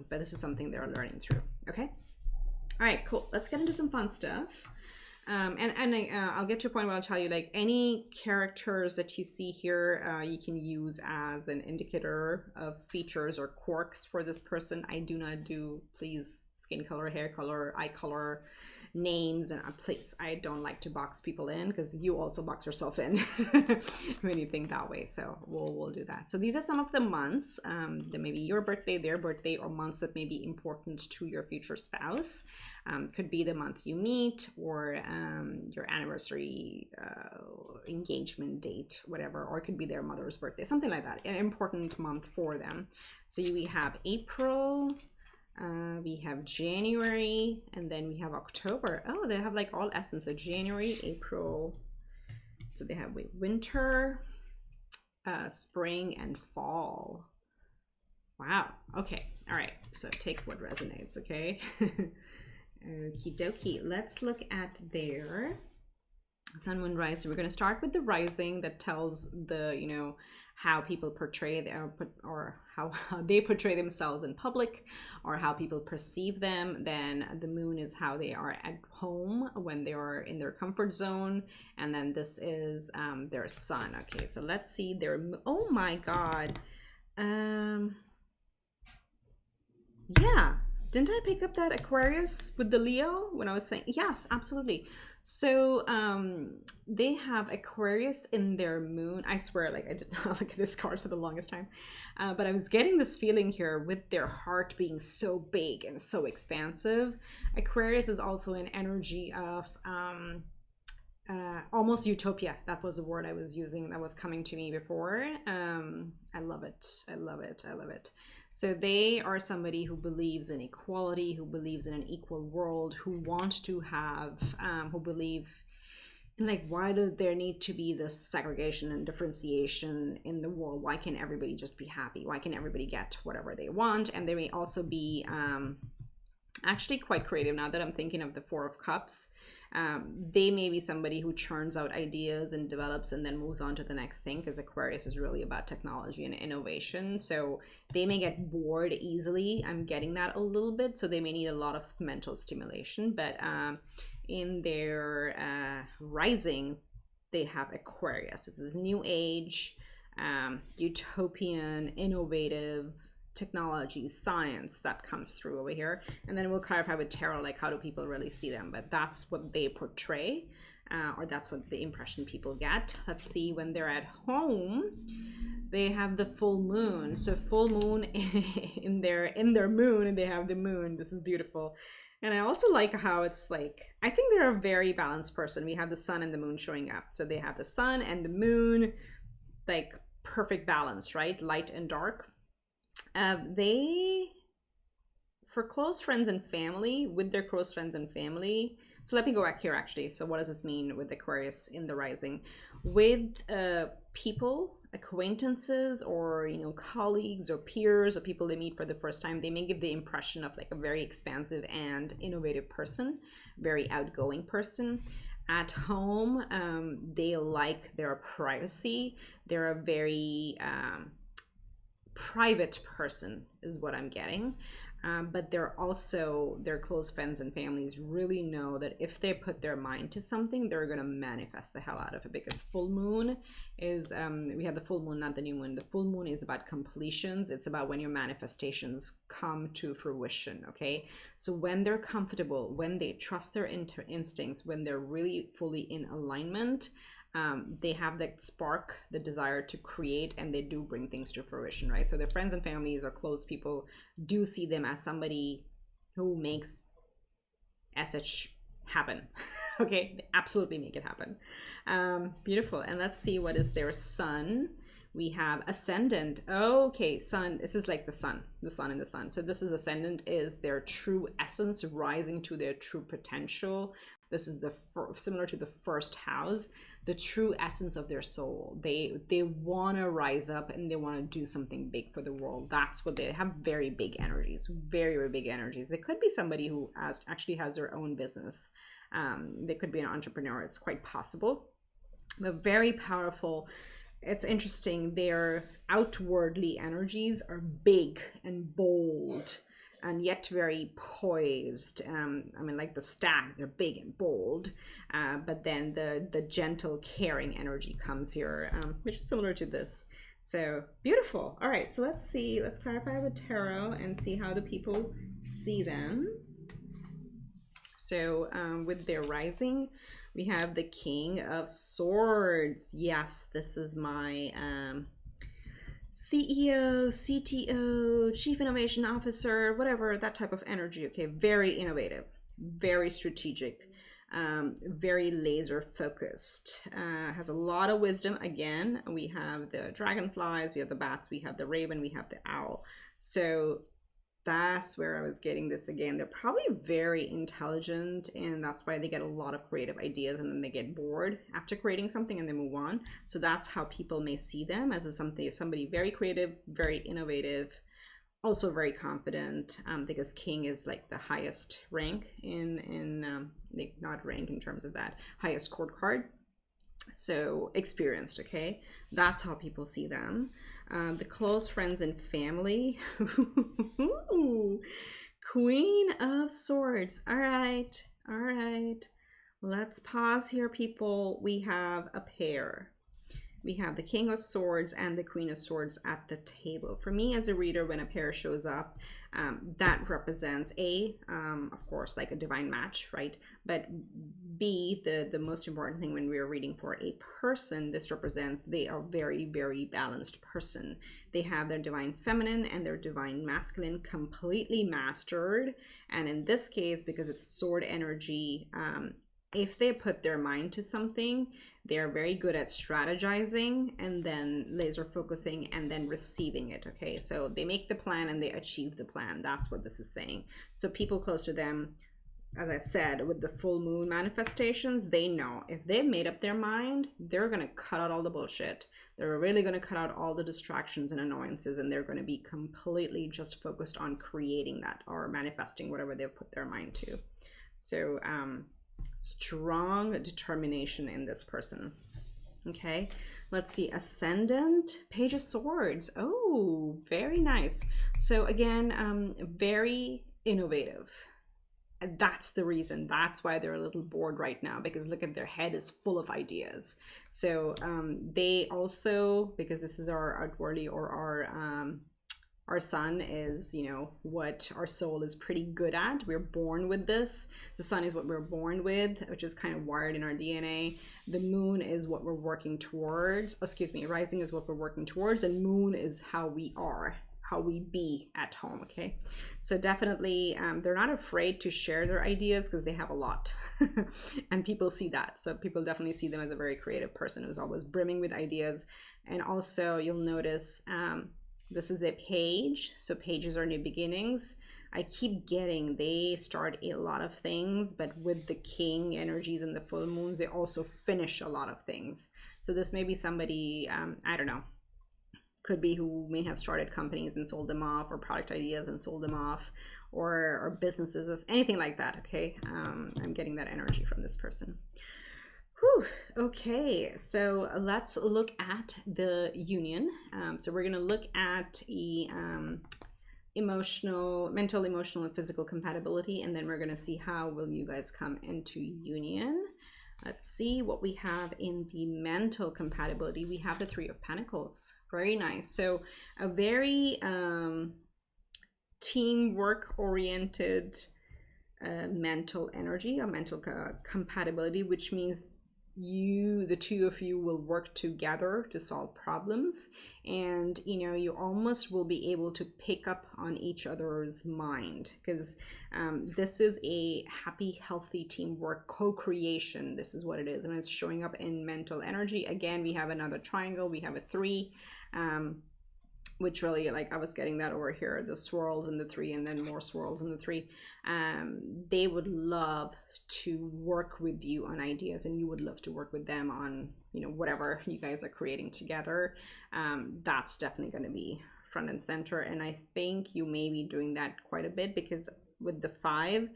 But this is something they're learning through. Okay. All right, cool. Let's get into some fun stuff. I'll get to a point where I'll tell you, like, any characters that you see here, you can use as an indicator of features or quirks for this person. I do not do, please, skin color, hair color, eye color, names, and please, I don't like to box people in, because you also box yourself in when you think that way. So we'll do that. So these are some of the months that maybe your birthday, their birthday, or months that may be important to your future spouse. Could be the month you meet, or your anniversary, engagement date, whatever, or it could be their mother's birthday, something like that, an important month for them. So we have April, we have January, and then we have October. Oh, they have like all essence. So January, April, so they have winter, spring, and fall. Wow. Okay. All right. So take what resonates. Okay. Okie dokie. Let's look at their sun, moon, rising. We're going to start with the rising, that tells the, you know, how people portray their, or how they portray themselves in public, or how people perceive them. Then the moon is how they are at home, when they are in their comfort zone. And then this is their sun. Okay, so let's see their, oh my god. Yeah, didn't I pick up that Aquarius with the Leo when I was saying? Yes, absolutely. So they have Aquarius in their moon. I swear, like, I did not look at this card for the longest time, but I was getting this feeling here with their heart being so big and so expansive. Aquarius is also an energy of almost utopia. That was the word I was using, that was coming to me before. I love it. I love it. I love it. So they are somebody who believes in equality, who believes in an equal world, who want to have, who believe in, like, why do there need to be this segregation and differentiation in the world? Why can't everybody just be happy? Why can't everybody get whatever they want? And they may also be actually quite creative, now that I'm thinking of the Four of Cups. They may be somebody who churns out ideas and develops and then moves on to the next thing, because Aquarius is really about technology and innovation. So they may get bored easily. I'm getting that a little bit. So they may need a lot of mental stimulation. But in their rising, they have Aquarius. It's this new age, utopian, innovative technology, science that comes through over here. And then we'll clarify with tarot, like how do people really see them, but that's what they portray, or that's what the impression people get. Let's see, when they're at home, they have the full moon. So full moon in their moon, and they have the moon. This is beautiful. And I also like how it's like, I think they're a very balanced person. We have the sun and the moon showing up. So they have the sun and the moon, like perfect balance, right? Light and dark. They, for close friends and family, with their close friends and family, so let me go back here actually. So what does this mean with Aquarius in the rising? With people, acquaintances, or colleagues or peers or people they meet for the first time, they may give the impression of like a very expansive and innovative person, very outgoing person. At home, they like their privacy. They're a very private person is what I'm getting, but they're also, their close friends and families really know that if they put their mind to something, they're going to manifest the hell out of it, because full moon is we have the full moon, not the new moon. The full moon is about completions. It's about when your manifestations come to fruition. Okay, so when they're comfortable, when they trust their instincts, when they're really fully in alignment, they have that spark, the desire to create, and they do bring things to fruition, right? So their friends and families or close people do see them as somebody who makes SH happen. Okay, they absolutely make it happen. Beautiful. And let's see, what is their sun? We have ascendant. Okay, sun. This is like the sun and the sun. So this is ascendant, is their true essence, rising to their true potential. This is the similar to the first house, the true essence of their soul. They want to rise up and they want to do something big for the world. That's what they have. Very big energies, very, very big energies. They could be somebody who actually has their own business. They could be an entrepreneur. It's quite possible, but very powerful. It's interesting. Their outwardly energies are big and bold, and yet very poised. I mean, like the stag, they're big and bold, but then the gentle, caring energy comes here, which is similar to this. So beautiful. All right, so let's see, let's clarify with tarot and see how the people see them. So with their rising, we have the King of Swords. Yes, this is my CEO, CTO, Chief Innovation Officer, whatever, that type of energy. Okay, very innovative, very strategic, very laser focused, has a lot of wisdom. Again, we have the dragonflies, we have the bats, we have the raven, we have the owl. So that's where I was getting this again. They're probably very intelligent, and that's why they get a lot of creative ideas, and then they get bored after creating something and they move on. So that's how people may see them, as somebody very creative, very innovative, also very confident, because king is like the highest rank in like, not rank in terms of that, highest court card. So experienced. Okay, that's how people see them. The close friends and family. Queen of Swords. All right, let's pause here, people. We have a pair. We have the King of Swords and the Queen of Swords at the table. For me as a reader, when a pair shows up, that represents of course, like a divine match, right? But B, the most important thing when we're reading for a person, this represents they are very, very balanced person. They have their divine feminine and their divine masculine completely mastered. And in this case, because it's sword energy, if they put their mind to something, they're very good at strategizing and then laser focusing and then receiving it. Okay, so they make the plan and they achieve the plan. That's what this is saying. So people close to them, as I said, with the full moon manifestations, they know if they've made up their mind, they're going to cut out all the bullshit. They're really going to cut out all the distractions and annoyances, and they're going to be completely just focused on creating that or manifesting whatever they've put their mind to. So Strong determination in this person. Okay, let's see. Ascendant, Page of Swords. Oh, very nice. So again, very innovative. That's the reason. That's why they're a little bored right now, because look at their head is full of ideas. So they also, because this is our outwardly, or our sun is, you know, what our soul is pretty good at. We're born with this. The sun is what we're born with, which is kind of wired in our DNA. The moon is what we're working towards. Excuse me, rising is what we're working towards, and moon is how we are, how we be at home. Okay, so definitely they're not afraid to share their ideas because they have a lot and people see that. So people definitely see them as a very creative person who's always brimming with ideas. And also you'll notice this is a page, so pages are new beginnings. I keep getting they start a lot of things, but with the king energies and the full moons, they also finish a lot of things. So this may be somebody, I don't know, could be who may have started companies and sold them off, or product ideas and sold them off, or businesses, anything like that. Okay, I'm getting that energy from this person. Whew. Okay, so let's look at the union. So we're going to look at mental, emotional, and physical compatibility, and then we're going to see how will you guys come into union. Let's see what we have in the mental compatibility. We have the Three of Pentacles. Very nice. So a very teamwork oriented mental energy, a mental compatibility, which means the two of you will work together to solve problems, and you know, you almost will be able to pick up on each other's mind, because this is a happy, healthy teamwork, co-creation. This is what it is, and it's showing up in mental energy. Again, we have another triangle, we have a three, which really, like, I was getting that over here, the swirls in the three and then more swirls in the three. They would love to work with you on ideas, and you would love to work with them on, you know, whatever you guys are creating together. That's definitely going to be front and center, and I think you may be doing that quite a bit, because with the five,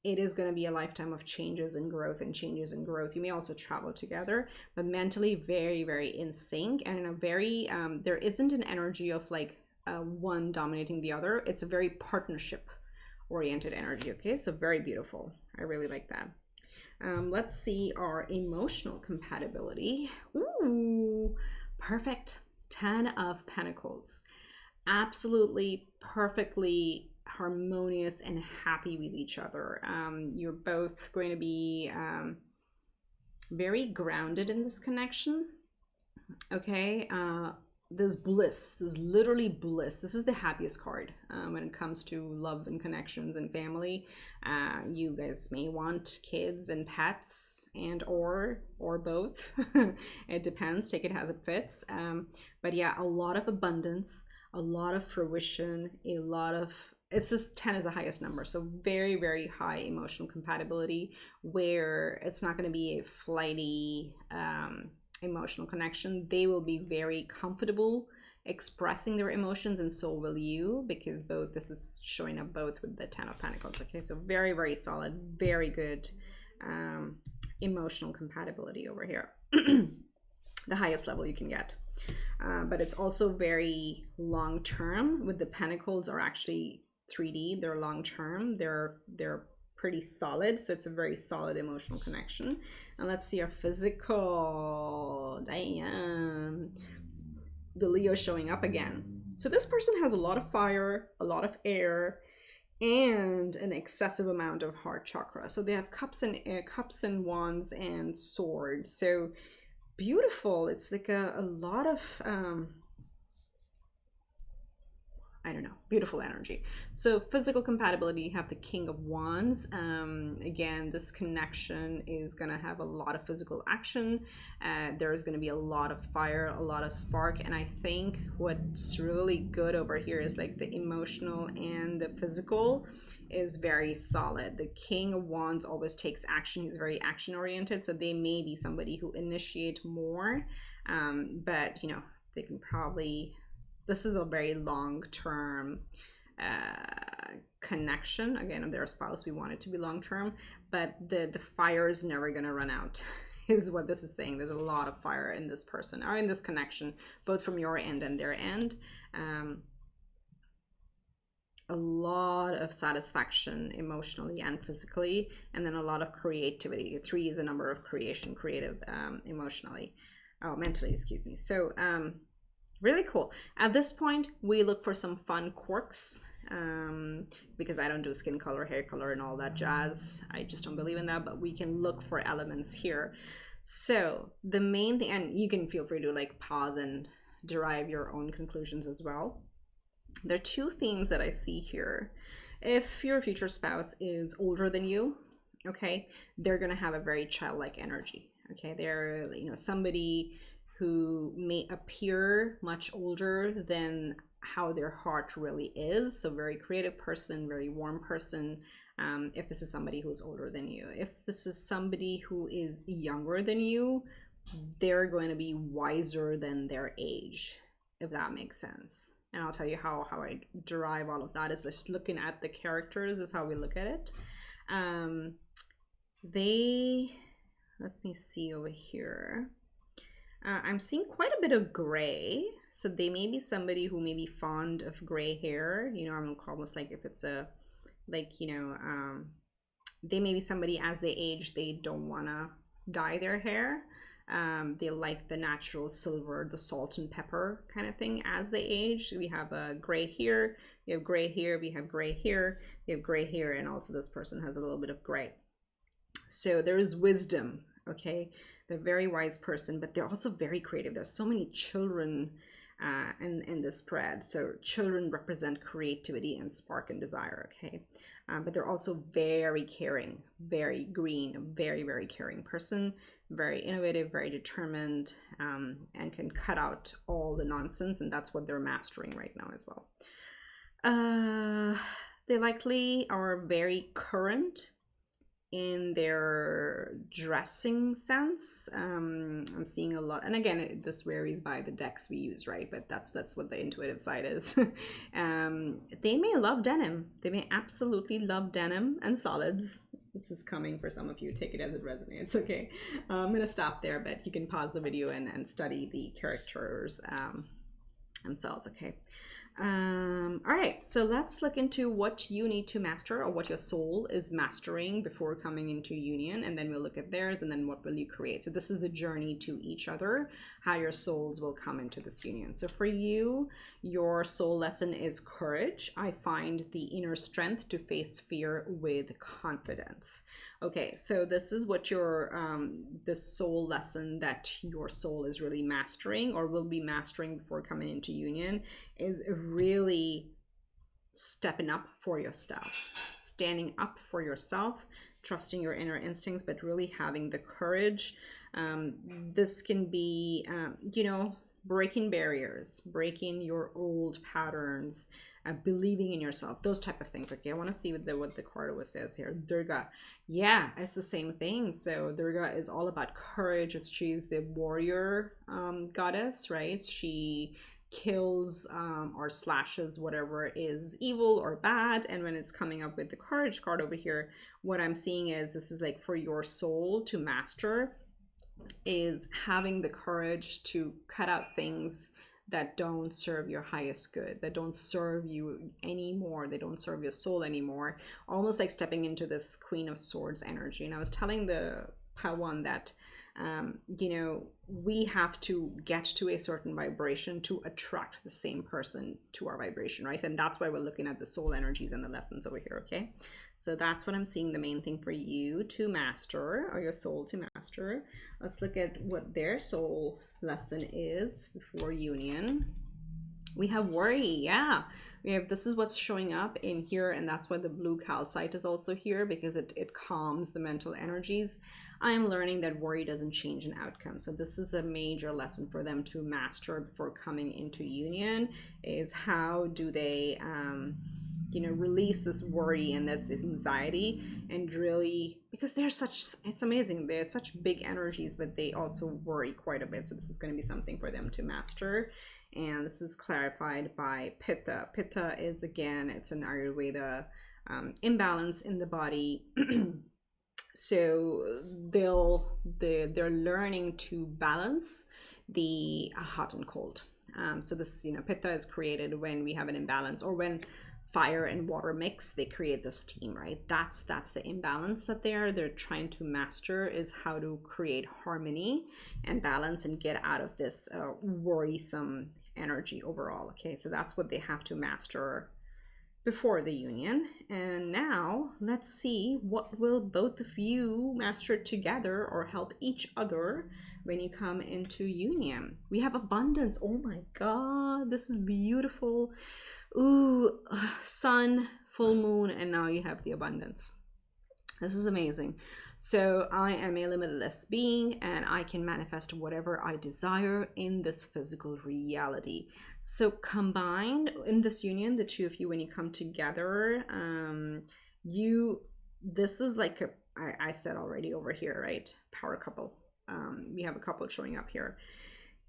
it is going to be a lifetime of changes and growth and changes and growth. You may also travel together, but mentally very, very in sync, and in a very, there isn't an energy of like one dominating the other. It's a very partnership oriented energy. Okay, so very beautiful. I really like that. Let's see our emotional compatibility. Ooh, perfect. 10 of Pentacles. Absolutely perfectly harmonious and happy with each other. You're both going to be very grounded in this connection. Okay, there's bliss, there's literally bliss. This is the happiest card when it comes to love and connections and family. You guys may want kids and pets, and or both. It depends, take it as it fits. But yeah, a lot of abundance, a lot of fruition, a lot of, it's just 10 is the highest number, so very, very high emotional compatibility, where it's not going to be a flighty emotional connection. They will be very comfortable expressing their emotions, and so will you, because both, this is showing up both with the 10 of Pentacles. Okay, so very, very solid, very good emotional compatibility over here. The highest level you can get. But it's also very long term. With the Pentacles are actually 3D, they're long term, they're pretty solid, so it's a very solid emotional connection. And let's see our physical. Damn, the Leo showing up again. So this person has a lot of fire, a lot of air, and an excessive amount of heart chakra. So they have cups and wands and swords. So beautiful. It's like a lot of I don't know, beautiful energy. So physical compatibility, you have the King of Wands. Again, this connection is going to have a lot of physical action. There's going to be a lot of fire, a lot of spark. And I think what's really good over here is like the emotional and the physical is very solid. The King of Wands always takes action. He's very action oriented. So they may be somebody who initiate more. But, you know, they can probably... This is a very long-term connection. Again, if they're a spouse, we want it to be long-term, but the fire is never going to run out is what this is saying. There's a lot of fire in this person or in this connection, both from your end and their end. A lot of satisfaction emotionally and physically, and then a lot of creativity. 3 is a number of creation, creative, emotionally, mentally, excuse me. So really cool. At this point, we look for some fun quirks, because I don't do skin color, hair color, and all that jazz. I just don't believe in that, but we can look for elements here. So the main thing, and you can feel free to like pause and derive your own conclusions as well. There are 2 themes that I see here. If your future spouse is older than you, okay, they're gonna have a very childlike energy. Okay, they're, you know, somebody who may appear much older than how their heart really is. So very creative person, very warm person. If this is somebody who's older than you. If this is somebody who is younger than you, they're going to be wiser than their age, if that makes sense. And I'll tell you how I derive all of that is just looking at the characters is how we look at it. Let me see over here. I'm seeing quite a bit of gray. So they may be somebody who may be fond of gray hair. You know, I'm almost like if it's a, like, you know, they may be somebody as they age, they don't want to dye their hair. They like the natural silver, the salt and pepper kind of thing as they age. We have a gray here, we have gray here, we have gray here, we have gray here, and also this person has a little bit of gray. So there is wisdom, okay? They're a very wise person, but they're also very creative. There's so many children in this spread. So children represent creativity and spark and desire, okay? But they're also very caring, very green, very, very caring person, very innovative, very determined, and can cut out all the nonsense, and that's what they're mastering right now as well. They likely are very current in their dressing sense. I'm seeing a lot, and again, this varies by the decks we use, right? But that's what the intuitive side is. They may love denim. They may absolutely love denim and solids. This is coming for some of you. Take it as it resonates, okay? I'm gonna stop there, but you can pause the video and study the characters themselves, okay? All right, so let's look into what you need to master, or what your soul is mastering before coming into union, and then we'll look at theirs, and then what will you create. So this is the journey to each other, how your souls will come into this union. So for you, your soul lesson is courage. I find the inner strength to face fear with confidence. Okay, so this is what your this soul lesson that your soul is really mastering, or will be mastering before coming into union, is really stepping up for yourself, standing up for yourself, trusting your inner instincts, but really having the courage. This can be, you know, breaking barriers, breaking your old patterns, believing in yourself, those type of things. Okay, I want to see what the card says here. Durga, yeah, it's the same thing. So Durga is all about courage. She's the warrior goddess, right? She kills or slashes whatever is evil or bad. And when it's coming up with the courage card over here, what I'm seeing is this is like for your soul to master, is having the courage to cut out things that don't serve your highest good, that don't serve you anymore, they don't serve your soul anymore. Almost like stepping into this Queen of Swords energy. And I was telling the Pawan that you know, we have to get to a certain vibration to attract the same person to our vibration, right? And that's why we're looking at the soul energies and the lessons over here, okay? So that's what I'm seeing, the main thing for you to master, or your soul to master. Let's look at what their soul lesson is before union. We have worry, yeah. We have, this is what's showing up in here, and that's why the blue calcite is also here, because it calms the mental energies. I'm learning that worry doesn't change an outcome. So this is a major lesson for them to master before coming into union, is how do they you know, release this worry and this anxiety, and really, because they're such, it's amazing, they're such big energies, but they also worry quite a bit. So this is going to be something for them to master. And this is clarified by Pitta. Pitta is, again, it's an Ayurveda imbalance in the body. So they're learning to balance the hot and cold. So this, pitta is created when we have an imbalance, or when fire and water mix, they create this steam, right? That's the imbalance that they're trying to master, is how to create harmony and balance and get out of this worrisome energy overall. Okay, so that's what they have to master before the union. And now let's see, what will both of you master together or help each other when you come into union? We have abundance. Oh my god, this is beautiful. Ooh, sun, full moon, and now you have the abundance. This is amazing. So I am a limitless being, and I can manifest whatever I desire in this physical reality. So combined in this union, the two of you, when you come together, this is like I said already over here, right? Power couple. We have a couple showing up here.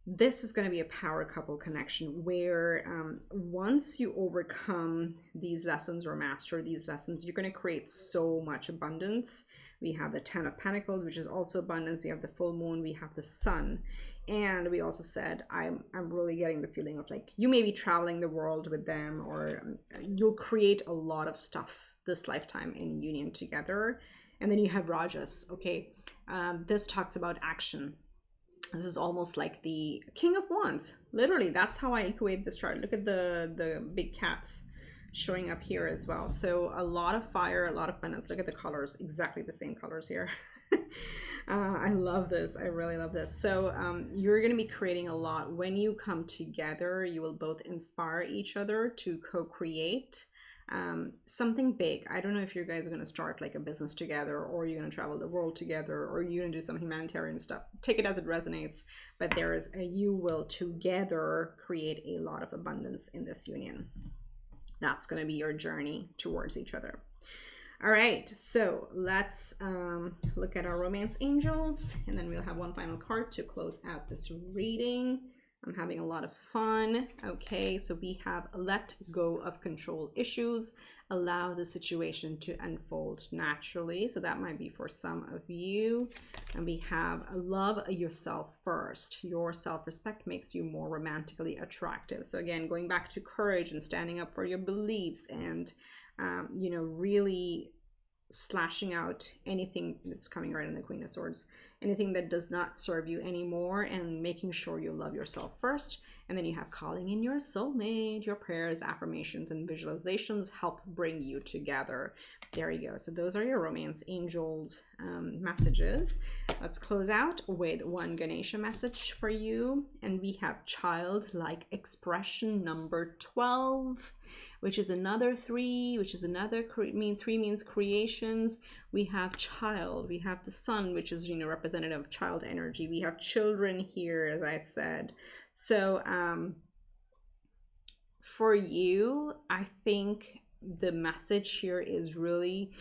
This is going to be a power couple connection where once you overcome these lessons or master these lessons, you're going to create so much abundance. We have the 10 of Pentacles, which is also abundance. We have the full moon. We have the sun. And we also said, I'm really getting the feeling of like, you may be traveling the world with them, or you'll create a lot of stuff this lifetime in union together. And then you have Rajas. Okay. This talks about action. This is almost like the King of Wands. Literally, that's how I equate this chart. Look at the big cats showing up here as well. So a lot of fire, a lot of abundance. Look at the colors, exactly the same colors here. I love this. I really love this. So you're going to be creating a lot. When you come together, you will both inspire each other to co-create something big. I don't know if you guys are going to start like a business together, or you're going to travel the world together, or you're going to do some humanitarian stuff. Take it as it resonates, but you will together create a lot of abundance in this union. That's going to be your journey towards each other. All right, so let's look at our romance angels, and then we'll have one final card to close out this reading. I'm having a lot of fun. Okay, so we have let go of control issues, allow the situation to unfold naturally. So that might be for some of you. And we have love yourself first. Your self-respect makes you more romantically attractive. So again, going back to courage and standing up for your beliefs, and really slashing out anything that's coming right in the Queen of Swords, anything that does not serve you anymore, and making sure you love yourself first. And then you have calling in your soulmate. Your prayers, affirmations, and visualizations help bring you together. There you go. So those are your romance angels messages. Let's close out with one Ganesha message for you. And we have childlike expression number 12, which is another 3, which is another 3 means creations. We have child, we have the sun, which is representative of child energy. We have children here, as I said. So for you, I think the message here is really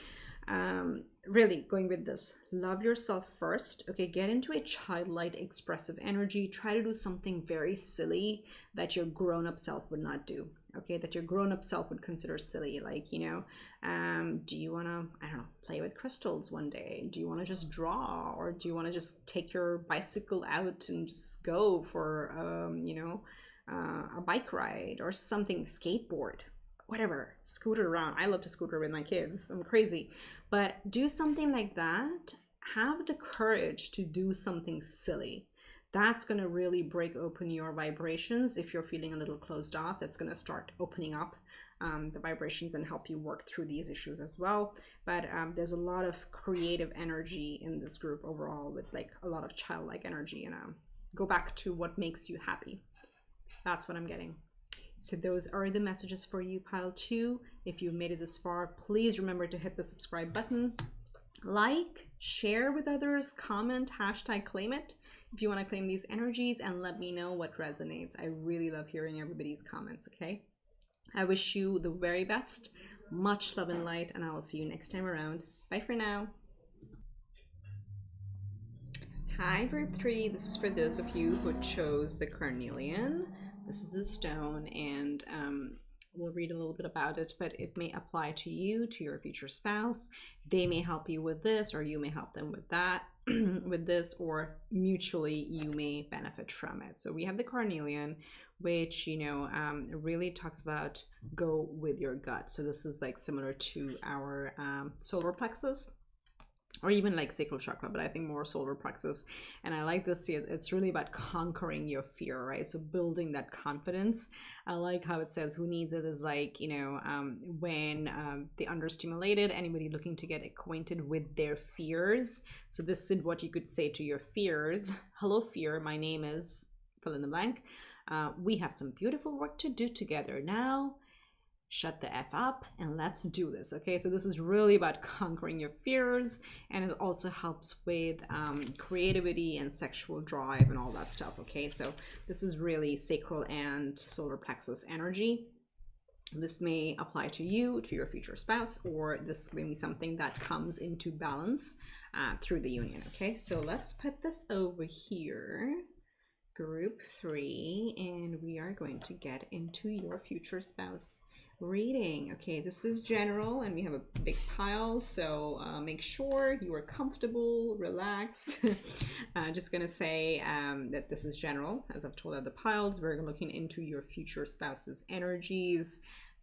going with this. Love yourself first. Okay, get into a childlike expressive energy. Try to do something very silly that your grown-up self would not do. Okay, that your grown-up self would consider silly. Like, do you want to, I don't know, play with crystals one day? Do you want to just draw? Or do you want to just take your bicycle out and just go for, a bike ride or something, skateboard, whatever, scooter around. I love to scooter with my kids. I'm crazy. But do something like that. Have the courage to do something silly. That's going to really break open your vibrations. If you're feeling a little closed off, that's going to start opening up the vibrations and help you work through these issues as well. But there's a lot of creative energy in this group overall, with like a lot of childlike energy. And go back to what makes you happy. That's what I'm getting. So those are the messages for you, pile 2. If you've made it this far, please remember to hit the subscribe button, like, share with others, comment, #claim it if you want to claim these energies, and let me know what resonates. I really love hearing everybody's comments, okay? I wish you the very best. Much love and light, and I will see you next time around. Bye for now. Hi, group 3. This is for those of you who chose the carnelian. This is a stone, and we'll read a little bit about it, but it may apply to you, to your future spouse. They may help you with this, or you may help them with that, with this, or mutually you may benefit from it. So we have the Carnelian, which, you know, really talks about go with your gut. So this is like similar to our solar plexus, or even like sacral chakra, but I think more solar plexus. And I like this, it's really about conquering your fear, right? So building that confidence. I like how it says who needs it is like, you know, when the understimulated, anybody looking to get acquainted with their fears. So this is what you could say to your fears. Hello, fear. My name is fill in the blank. We have some beautiful work to do together now. Shut the F up and let's do this. Okay, so this is really about conquering your fears, and it also helps with creativity and sexual drive and all that stuff. Okay, so this is really sacral and solar plexus energy. This may apply to you, to your future spouse, or this may be something that comes into balance through the union. Okay, so let's put this over here, group 3, and we are going to get into your future spouse reading. Okay, this is general, and we have a big pile, so make sure you are comfortable, relax. Just gonna say that this is general, as I've told other piles. We're looking into your future spouse's energies.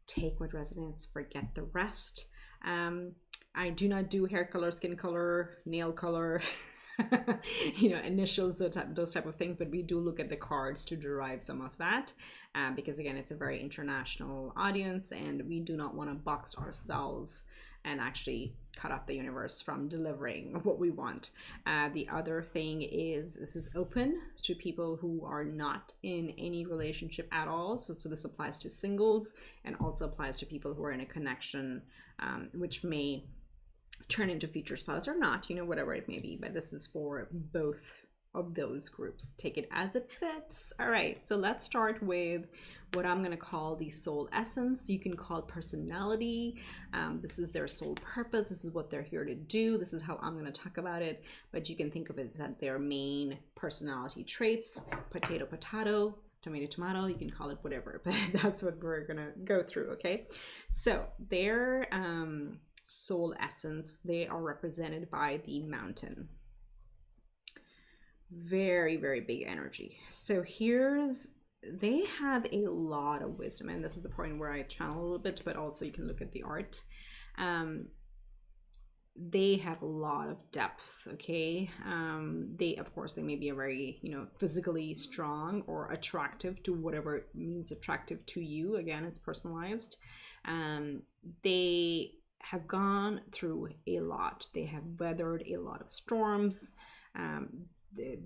Take what resonates, forget the rest. I do not do hair color, skin color, nail color, you know, initials, those type of things, but we do look at the cards to derive some of that, because again, it's a very international audience, and we do not want to box ourselves and actually cut off the universe from delivering what we want. The other thing is this is open to people who are not in any relationship at all. So this applies to singles, and also applies to people who are in a connection, which may turn into future spouse or not, you know, whatever it may be. But this is for both of those groups. Take it as it fits. All right, so let's start with what I'm going to call the soul essence. You can call it personality. This is their soul purpose. This is what they're here to do. This is how I'm going to talk about it, but you can think of it as their main personality traits. Potato, potato, tomato, tomato, you can call it whatever, but that's what we're going to go through. Okay, so their soul essence, they are represented by the mountain. Very, very big energy. So they have a lot of wisdom, and this is the point where I channel a little bit, but also you can look at the art. They have a lot of depth. Okay, they, of course, they may be a very, you know, physically strong or attractive, to whatever means attractive to you. Again, it's personalized. They have gone through a lot. They have weathered a lot of storms.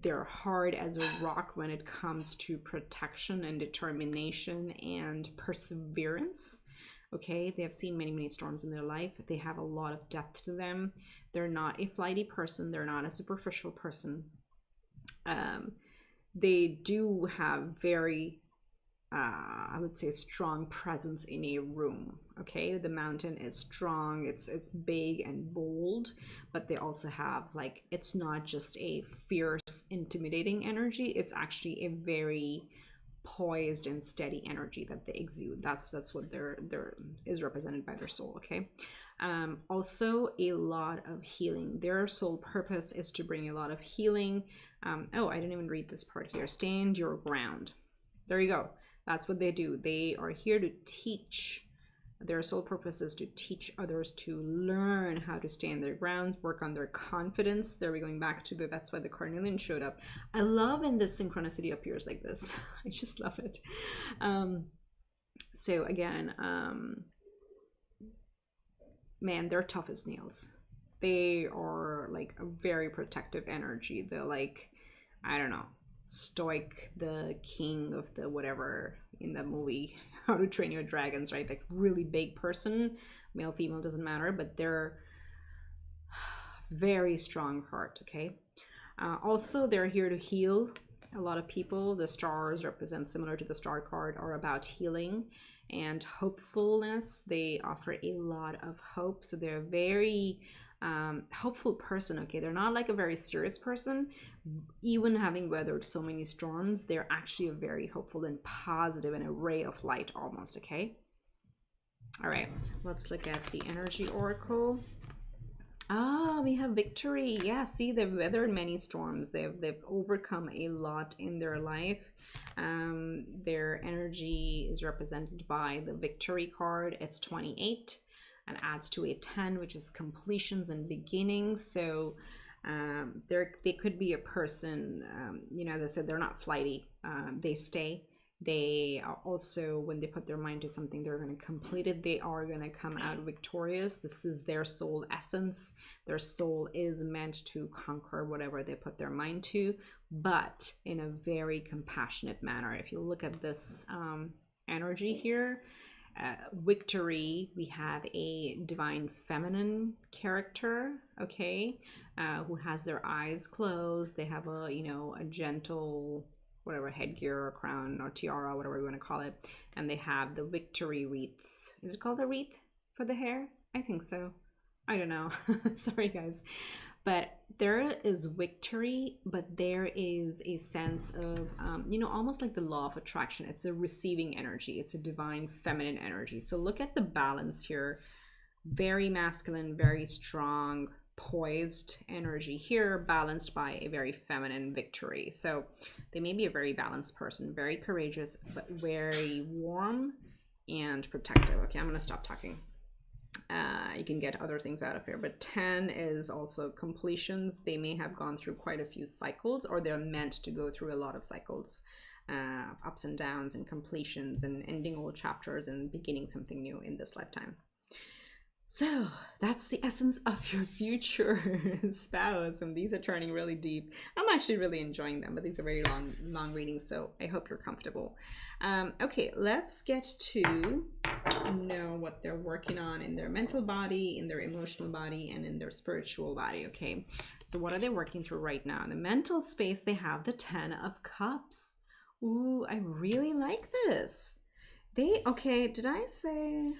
They're hard as a rock when it comes to protection and determination and perseverance. Okay, they have seen many, many storms in their life. They have a lot of depth to them. They're not a flighty person. They're not a superficial person. They do have very, I would say, strong presence in a room. Okay, the mountain is strong, it's big and bold, but they also have, like, it's not just a fierce, intimidating energy. It's actually a very poised and steady energy that they exude. That's what there is represented by their soul. Okay, also a lot of healing. Their soul purpose is to bring a lot of healing. Oh, I didn't even read this part here. Stand your ground. There you go. That's what they do. They are here to teach. Their sole purpose is to teach others to learn how to stand their ground, work on their confidence. There we're going back to that's why the Carnelian showed up. I love when this synchronicity appears like this. I just love it. So again, man, they're tough as nails. They are like a very protective energy. They're like, I don't know, stoic, the king of the whatever in the movie How to Train Your Dragons, right? Like really big person, male, female, doesn't matter, but they're very strong heart. Okay, also they're here to heal a lot of people. The stars represent, similar to the star card, are about healing and hopefulness. They offer a lot of hope, so they're a very hopeful person. Okay, they're not like a very serious person. Even having weathered so many storms, they're actually a very hopeful and positive and a ray of light almost. Okay, All right, let's look at the energy oracle. Ah, we have victory. Yeah, see, they've weathered many storms. They've overcome a lot in their life. Their energy is represented by the victory card. It's 28 and adds to a 10, which is completions and beginnings. So they could be a person, you know, as I said, they're not flighty. They stay. They are also, when they put their mind to something, they're going to complete it. They are going to come out victorious. This is their soul essence. Their soul is meant to conquer whatever they put their mind to, but in a very compassionate manner. If you look at this energy here, victory, we have a divine feminine character, okay, who has their eyes closed. They have a, you know, a gentle, whatever, headgear or crown or tiara, whatever you want to call it, and they have the victory wreath. Is it called a wreath for the hair? I think so. I don't know. Sorry guys, but there is victory, but there is a sense of you know, almost like the law of attraction. It's a receiving energy. It's a divine feminine energy. So look at the balance here. Very masculine, very strong, poised energy here, balanced by a very feminine victory. So they may be a very balanced person, very courageous, but very warm and protective. Okay, I'm gonna stop talking. You can get other things out of here, but 10 is also completions. They may have gone through quite a few cycles, or they're meant to go through a lot of cycles, ups and downs and completions and ending old chapters and beginning something new in this lifetime. So that's the essence of your future spouse, and these are turning really deep. I'm actually really enjoying them, but these are very long readings, so I hope you're comfortable. Okay, let's get to know what they're working on in their mental body, in their emotional body, and in their spiritual body. Okay, so what are they working through right now? In the mental space, they have the 10 of Cups. Ooh, I really like this. Okay, did I say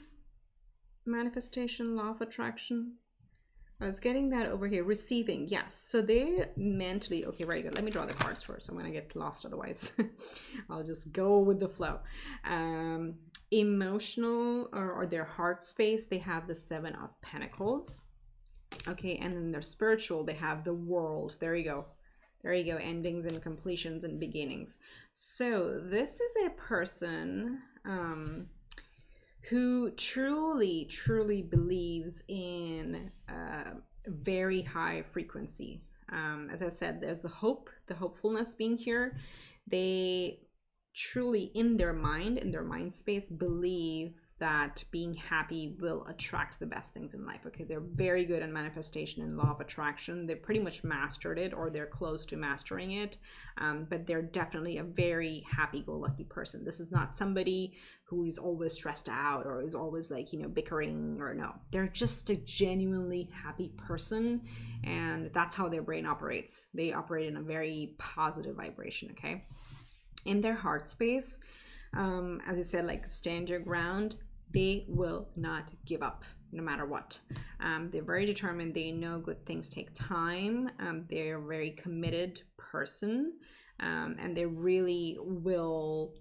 manifestation, law of attraction? I was getting that over here. Receiving, yes. So they mentally, okay, very good. Let me draw the cards first. I'm gonna get lost otherwise. I'll just go with the flow. Emotional, or their heart space, they have the 7 of Pentacles. Okay, and then their spiritual, they have the World. There you go. There you go. Endings and completions and beginnings. So this is a person who truly believes in very high frequency. As I said, there's the hope, the hopefulness being here. They truly, in their mind space, believe that being happy will attract the best things in life. Okay, they're very good at manifestation and law of attraction. They pretty much mastered it, or they're close to mastering it, but they're definitely a very happy-go-lucky person. This is not somebody who is always stressed out or is always, like, you know, bickering, or no. They're just a genuinely happy person, and that's how their brain operates. They operate in a very positive vibration, okay? In their heart space, as I said, like, stand your ground. They will not give up no matter what. They're very determined. They know good things take time. They're a very committed person, and they really will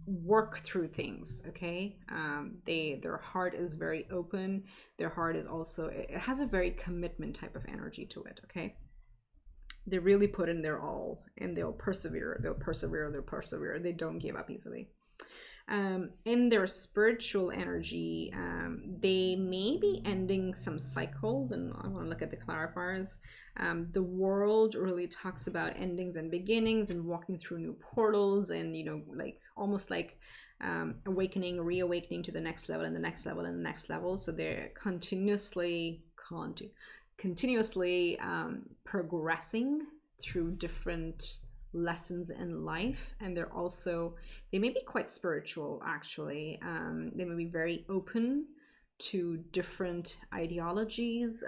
work through things, okay? Their heart is very open. Their heart is also, it has a very commitment type of energy to it, okay? They really put in their all, and they'll persevere. They don't give up easily. In their spiritual energy, they may be ending some cycles, and I want to look at the clarifiers. The World really talks about endings and beginnings and walking through new portals, and, you know, like almost like awakening, reawakening to the next level and the next level and the next level. So they're continuously progressing through different lessons in life, and they may be quite spiritual, actually. They may be very open to different ideologies,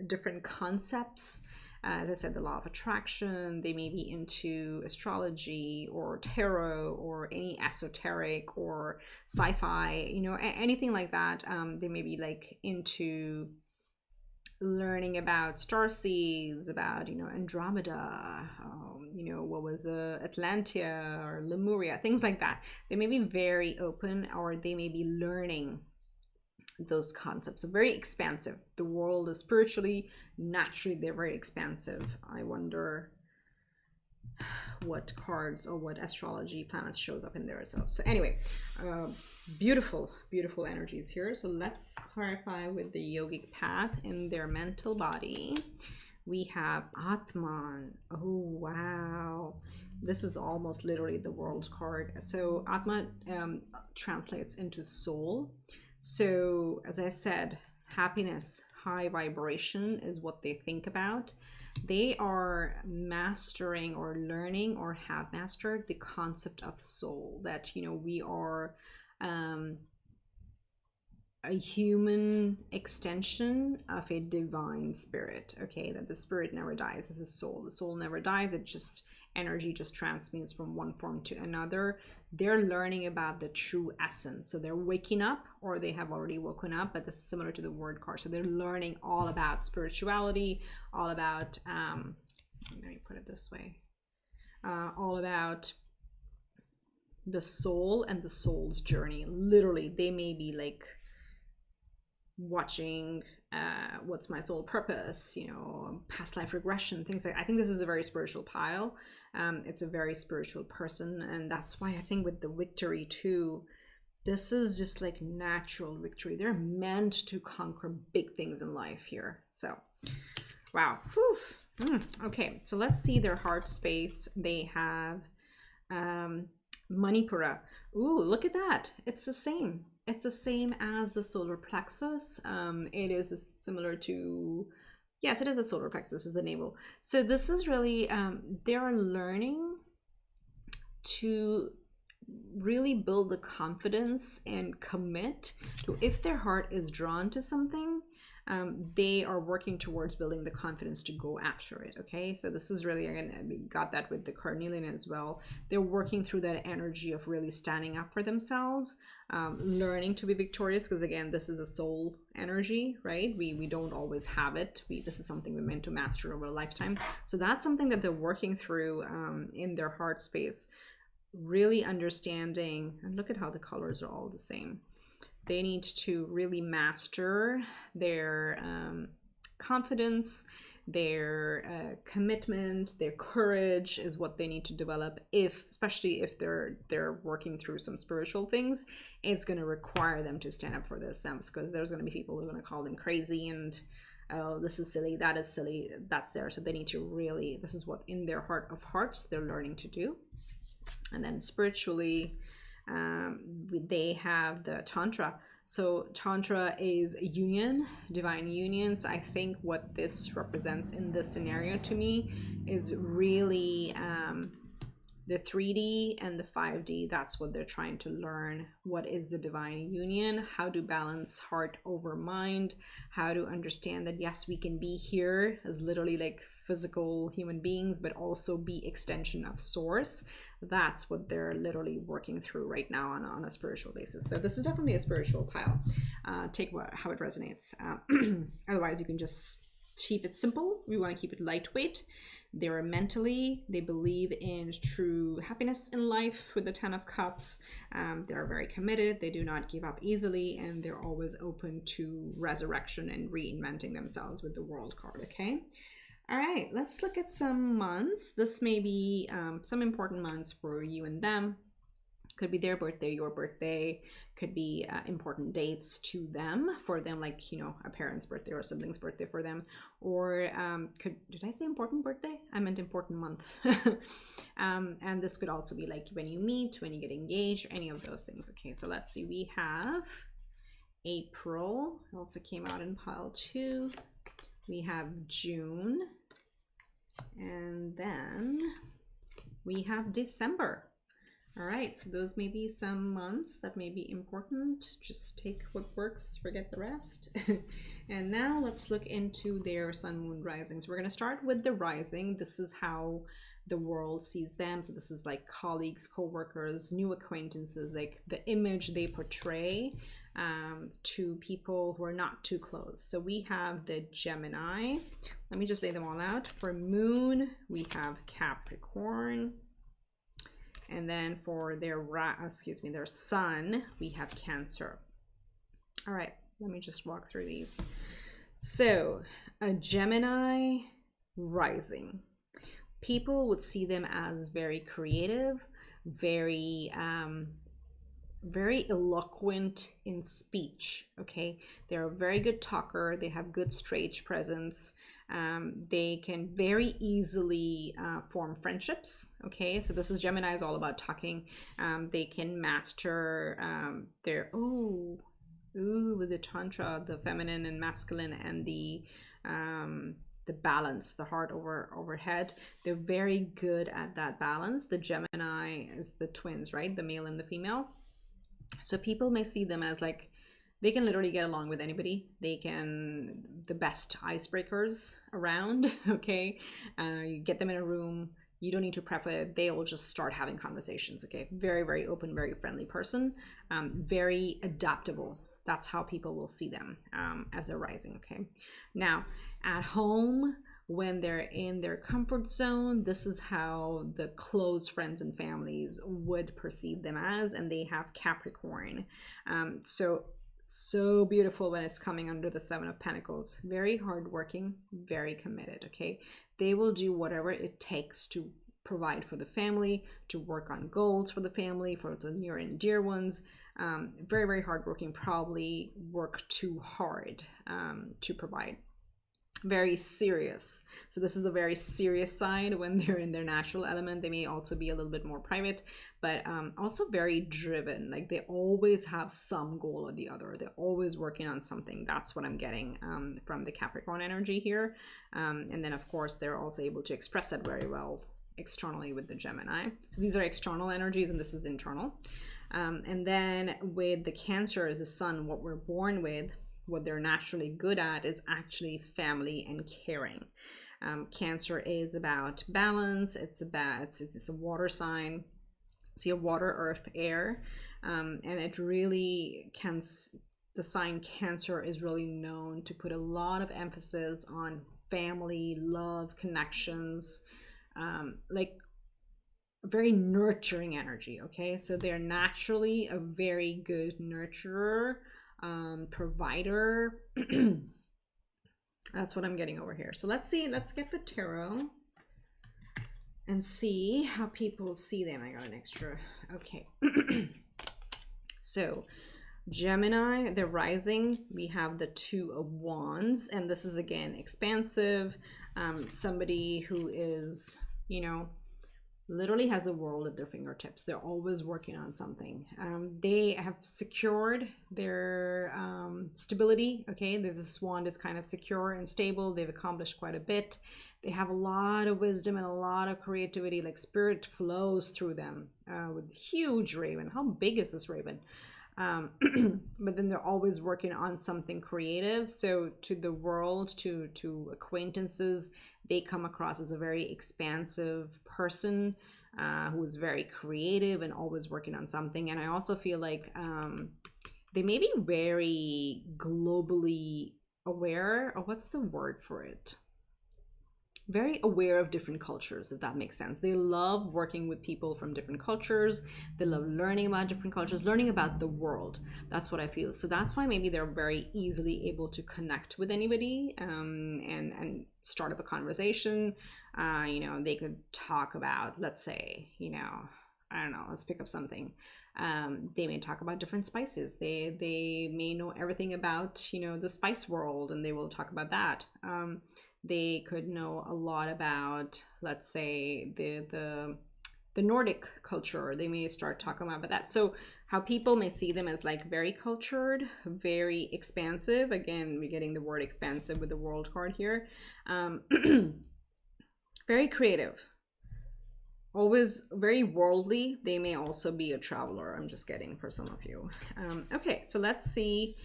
different concepts. As I said, the law of attraction. They may be into astrology or tarot or any esoteric or sci-fi, you know, anything like that. They may be like into learning about starseeds, about, you know, Andromeda, you know, what was Atlantia or Lemuria, things like that. They may be very open, or they may be learning those concepts are very expansive. The world is spiritually, naturally, they're very expansive. I wonder what cards or what astrology planets shows up in there as well. So anyway, beautiful energies here. So let's clarify with the yogic path in their mental body. We have Atman. Oh wow, this is almost literally the world card. So Atman translates into soul. So as I said, happiness, high vibration is what they think about. They are mastering or learning or have mastered the concept of soul, that, you know, we are a human extension of a divine spirit. Okay, that the spirit never dies. This is soul. The soul never dies. It just, energy just transmutes from one form to another. They're learning about the true essence. So they're waking up, or they have already woken up, but this is similar to the word card. So they're learning all about spirituality, all about, let me put it this way, all about the soul and the soul's journey. Literally, they may be like watching what's my soul purpose, you know, past life regression, things like. I think this is a very spiritual pile. It's a very spiritual person, and that's why I think with the victory too, this is just like natural victory. They're meant to conquer big things in life here. So wow. Okay, so let's see their heart space. They have Manipura. Ooh, look at that. It's the same. It's the same as the solar plexus. It is similar to, yes, it is a solar plexus, is the navel. So this is really, they're learning to really build the confidence and commit to, if their heart is drawn to something, they are working towards building the confidence to go after it. Okay, so this is really, again, we got that with the Carnelian as well. They're working through that energy of really standing up for themselves, learning to be victorious, because again, this is a soul energy, right? We don't always have it. This is something we're meant to master over a lifetime. So that's something that they're working through in their heart space, really understanding. And look at how the colors are all the same. They need to really master their confidence, their commitment, their courage is what they need to develop. Especially if they're working through some spiritual things, it's going to require them to stand up for themselves, because there's going to be people who are going to call them crazy and, oh, this is silly, that is silly, that's there. So they need to really, this is what in their heart of hearts they're learning to do. And then spiritually, they have the Tantra. So Tantra is a union, divine union. So I think what this represents in this scenario to me is really the 3D and the 5D. That's what they're trying to learn. What is the divine union? How to balance heart over mind? How to understand that, yes, we can be here as literally like physical human beings, but also be extension of source. That's what they're literally working through right now on a spiritual basis. So this is definitely a spiritual pile. Take how it resonates. Otherwise, you can just keep it simple. We want to keep it lightweight. They're mentally, they believe in true happiness in life with the 10 of Cups. They're very committed. They do not give up easily, and they're always open to resurrection and reinventing themselves with the World card. Okay. All right, let's look at some months. This may be some important months for you and them. Could be their birthday, your birthday. Could be important dates to them, for them, like, you know, a parent's birthday or a sibling's birthday for them. Or did I say important birthday? I meant important month. And this could also be like when you meet, when you get engaged, any of those things. Okay, so let's see. We have April. It also came out in pile 2. We have June. And then we have December. All right, so those may be some months that may be important. Just take what works, forget the rest. And now let's look into their sun, moon, risings. We're going to start with the rising. This is how the world sees them. So this is like colleagues, co-workers, new acquaintances, like the image they portray to people who are not too close. So we have the Gemini. Let me just lay them all out. For moon, we have Capricorn. And then for their sun, we have Cancer. All right, let me just walk through these. So a Gemini rising, people would see them as very creative, very very eloquent in speech. Okay, they're a very good talker, they have good stage presence, they can very easily form friendships. Okay, so this is Gemini is all about talking. They can master their with the tantra, the feminine and masculine, and the balance, the heart over head. They're very good at that balance. The Gemini is the twins, right? The male and the female. So people may see them as like, they can literally get along with anybody. They can, the best icebreakers around. Okay, you get them in a room, you don't need to prep it, they will just start having conversations. Okay, very, very open, very friendly person, very adaptable. That's how people will see them as a rising. Okay, now at home, when they're in their comfort zone, this is how the close friends and families would perceive them as, and they have Capricorn. So beautiful when it's coming under the Seven of Pentacles. Very hardworking, very committed. Okay, they will do whatever it takes to provide for the family, to work on goals for the family, for the near and dear ones. Very, very hardworking, probably work too hard to provide. Very serious. So this is the very serious side when they're in their natural element. They may also be a little bit more private, but also very driven. Like they always have some goal or the other. They're always working on something. That's what I'm getting from the Capricorn energy here. And then of course, they're also able to express it very well externally with the Gemini. So these are external energies and this is internal. And then with the Cancer as a sun, what we're born with, what they're naturally good at is actually family and caring. Cancer is about balance. It's a water sign. See, a water, earth, air, and it really can. The sign Cancer is really known to put a lot of emphasis on family, love, connections, like very nurturing energy. Okay, so they're naturally a very good nurturer, provider. That's what I'm getting over here. So let's see, let's get the tarot and see how people see them. I got an extra. Okay. So Gemini, the rising, we have the Two of Wands, and this is again expansive, somebody who is, you know, literally has the world at their fingertips. They're always working on something. They have secured their stability. Okay, this wand is kind of secure and stable. They've accomplished quite a bit. They have a lot of wisdom and a lot of creativity. Like spirit flows through them with huge raven. How big is this raven? But then they're always working on something creative. So to the world, to acquaintances, they come across as a very expansive person who is very creative and always working on something. And I also feel like they may be very globally aware, or what's the word for it? Very aware of different cultures, if that makes sense. They love working with people from different cultures. They love learning about different cultures, learning about the world. That's what I feel. So that's why maybe they're very easily able to connect with anybody and start up a conversation. You know, they could talk about, let's say, you know, I don't know, let's pick up something. They may talk about different spices. They may know everything about, you know, the spice world, and they will talk about that. They could know a lot about, let's say, the Nordic culture. They may start talking about that. So how people may see them as like very cultured, very expansive. Again, we're getting the word expansive with the world card here. Very creative, always very worldly. They may also be a traveler. I'm just getting for some of you. Okay, so let's see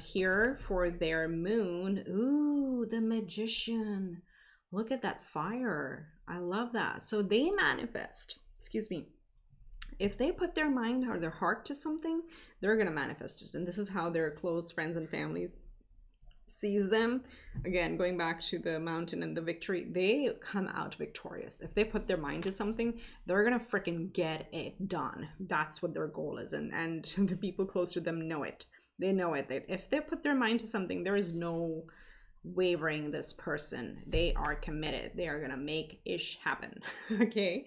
here for their moon. Ooh, the Magician. Look at that fire. I love that. So they manifest, excuse me, if they put their mind or their heart to something, they're going to manifest it. And this is how their close friends and families sees them. Again, going back to the mountain and the victory, they come out victorious. If they put their mind to something, they're gonna freaking get it done. That's what their goal is, and the people close to them know it. They know it. If they put their mind to something, there is no wavering this person. They are committed. They are gonna make ish happen. Okay,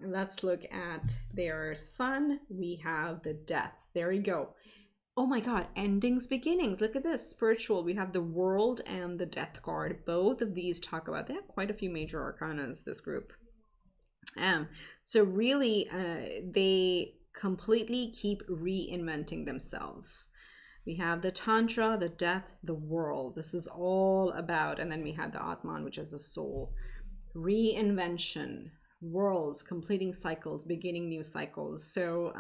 let's look at their sun. We have the death. There you go. Oh my god, endings, beginnings. Look at this. Spiritual. We have the world and the death card. Both of these talk about, they have quite a few major arcanas, this group. So really, they completely keep reinventing themselves. We have the Tantra, the death, the world. This is all about, and then we have the Atman, which is the soul. Reinvention, worlds, completing cycles, beginning new cycles. So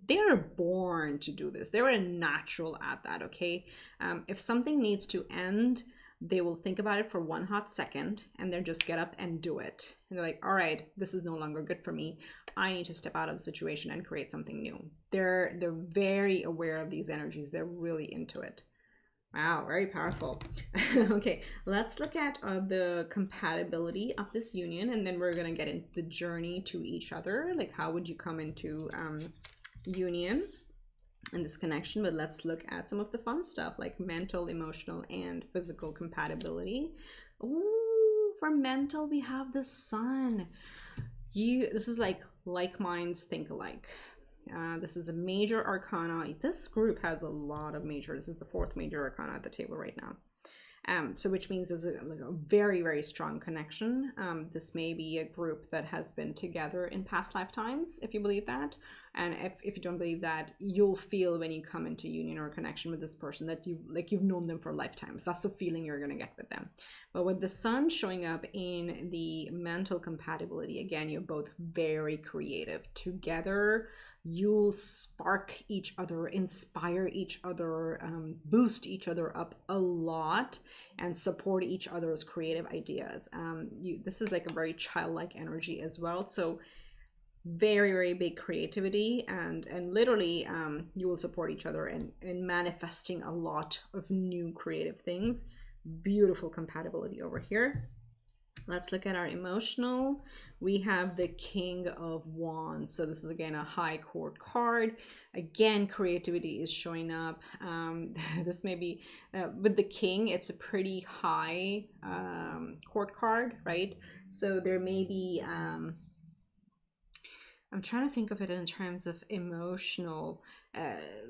they're born to do this. They're a natural at that, okay? If something needs to end, they will think about it for one hot second and then just get up and do it. And they're like, all right, this is no longer good for me. I need to step out of the situation and create something new. They're very aware of these energies. They're really into it. Wow, very powerful. Okay, let's look at the compatibility of this union, and then we're gonna get into the journey to each other. Like, how would you come into union and this connection? But let's look at some of the fun stuff, like mental, emotional, and physical compatibility. Ooh, for mental, we have the sun. This is like minds think alike. This is a major arcana. This group has a lot of major. This is the fourth major arcana at the table right now. So which means there's a very, very strong connection. This may be a group that has been together in past lifetimes, if you believe that. And if you don't believe that, you'll feel when you come into union or connection with this person that you've known them for lifetimes. That's the feeling you're going to get with them. But with the sun showing up in the mental compatibility, again, you're both very creative. Together, you'll spark each other, inspire each other, boost each other up a lot, and support each other's creative ideas. This is like a very childlike energy as well. So very, very big creativity, and literally you will support each other in manifesting a lot of new creative things. Beautiful compatibility over here. Let's look at our emotional. We have the King of Wands. So this is again a high court card. Again, creativity is showing up. This may be with the King, it's a pretty high court card, right? So there may be I'm trying to think of it in terms of emotional.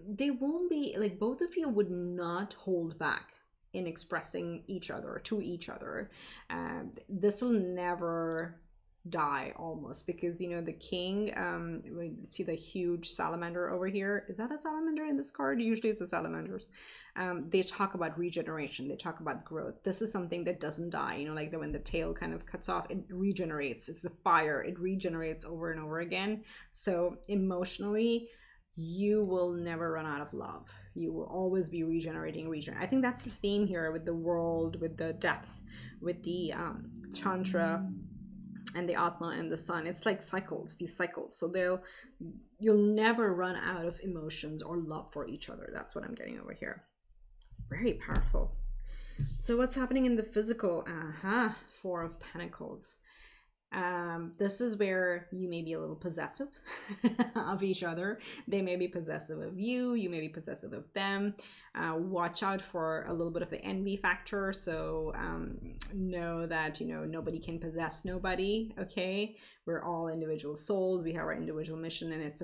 They won't be like, both of you would not hold back in expressing each other to each other. This will never die almost, because you know the King, we see the huge salamander over here. Is that a salamander in this card? Usually it's a salamanders. They talk about regeneration, they talk about growth. This is something that doesn't die, you know, like when the tail kind of cuts off, it regenerates. It's the fire, it regenerates over and over again. So emotionally, you will never run out of love. You will always be regenerating. I think that's the theme here with the world, with the depth, with the Tantra and the Atma and the sun. It's like cycles, these cycles. So you'll never run out of emotions or love for each other. That's what I'm getting over here. Very powerful. So what's happening in the physical? Four of Pentacles. This is where you may be a little possessive of each other. They may be possessive of you. You may be possessive of them. Watch out for a little bit of the envy factor. So know that, you know, nobody can possess nobody. Okay, we're all individual souls. We have our individual mission, and it's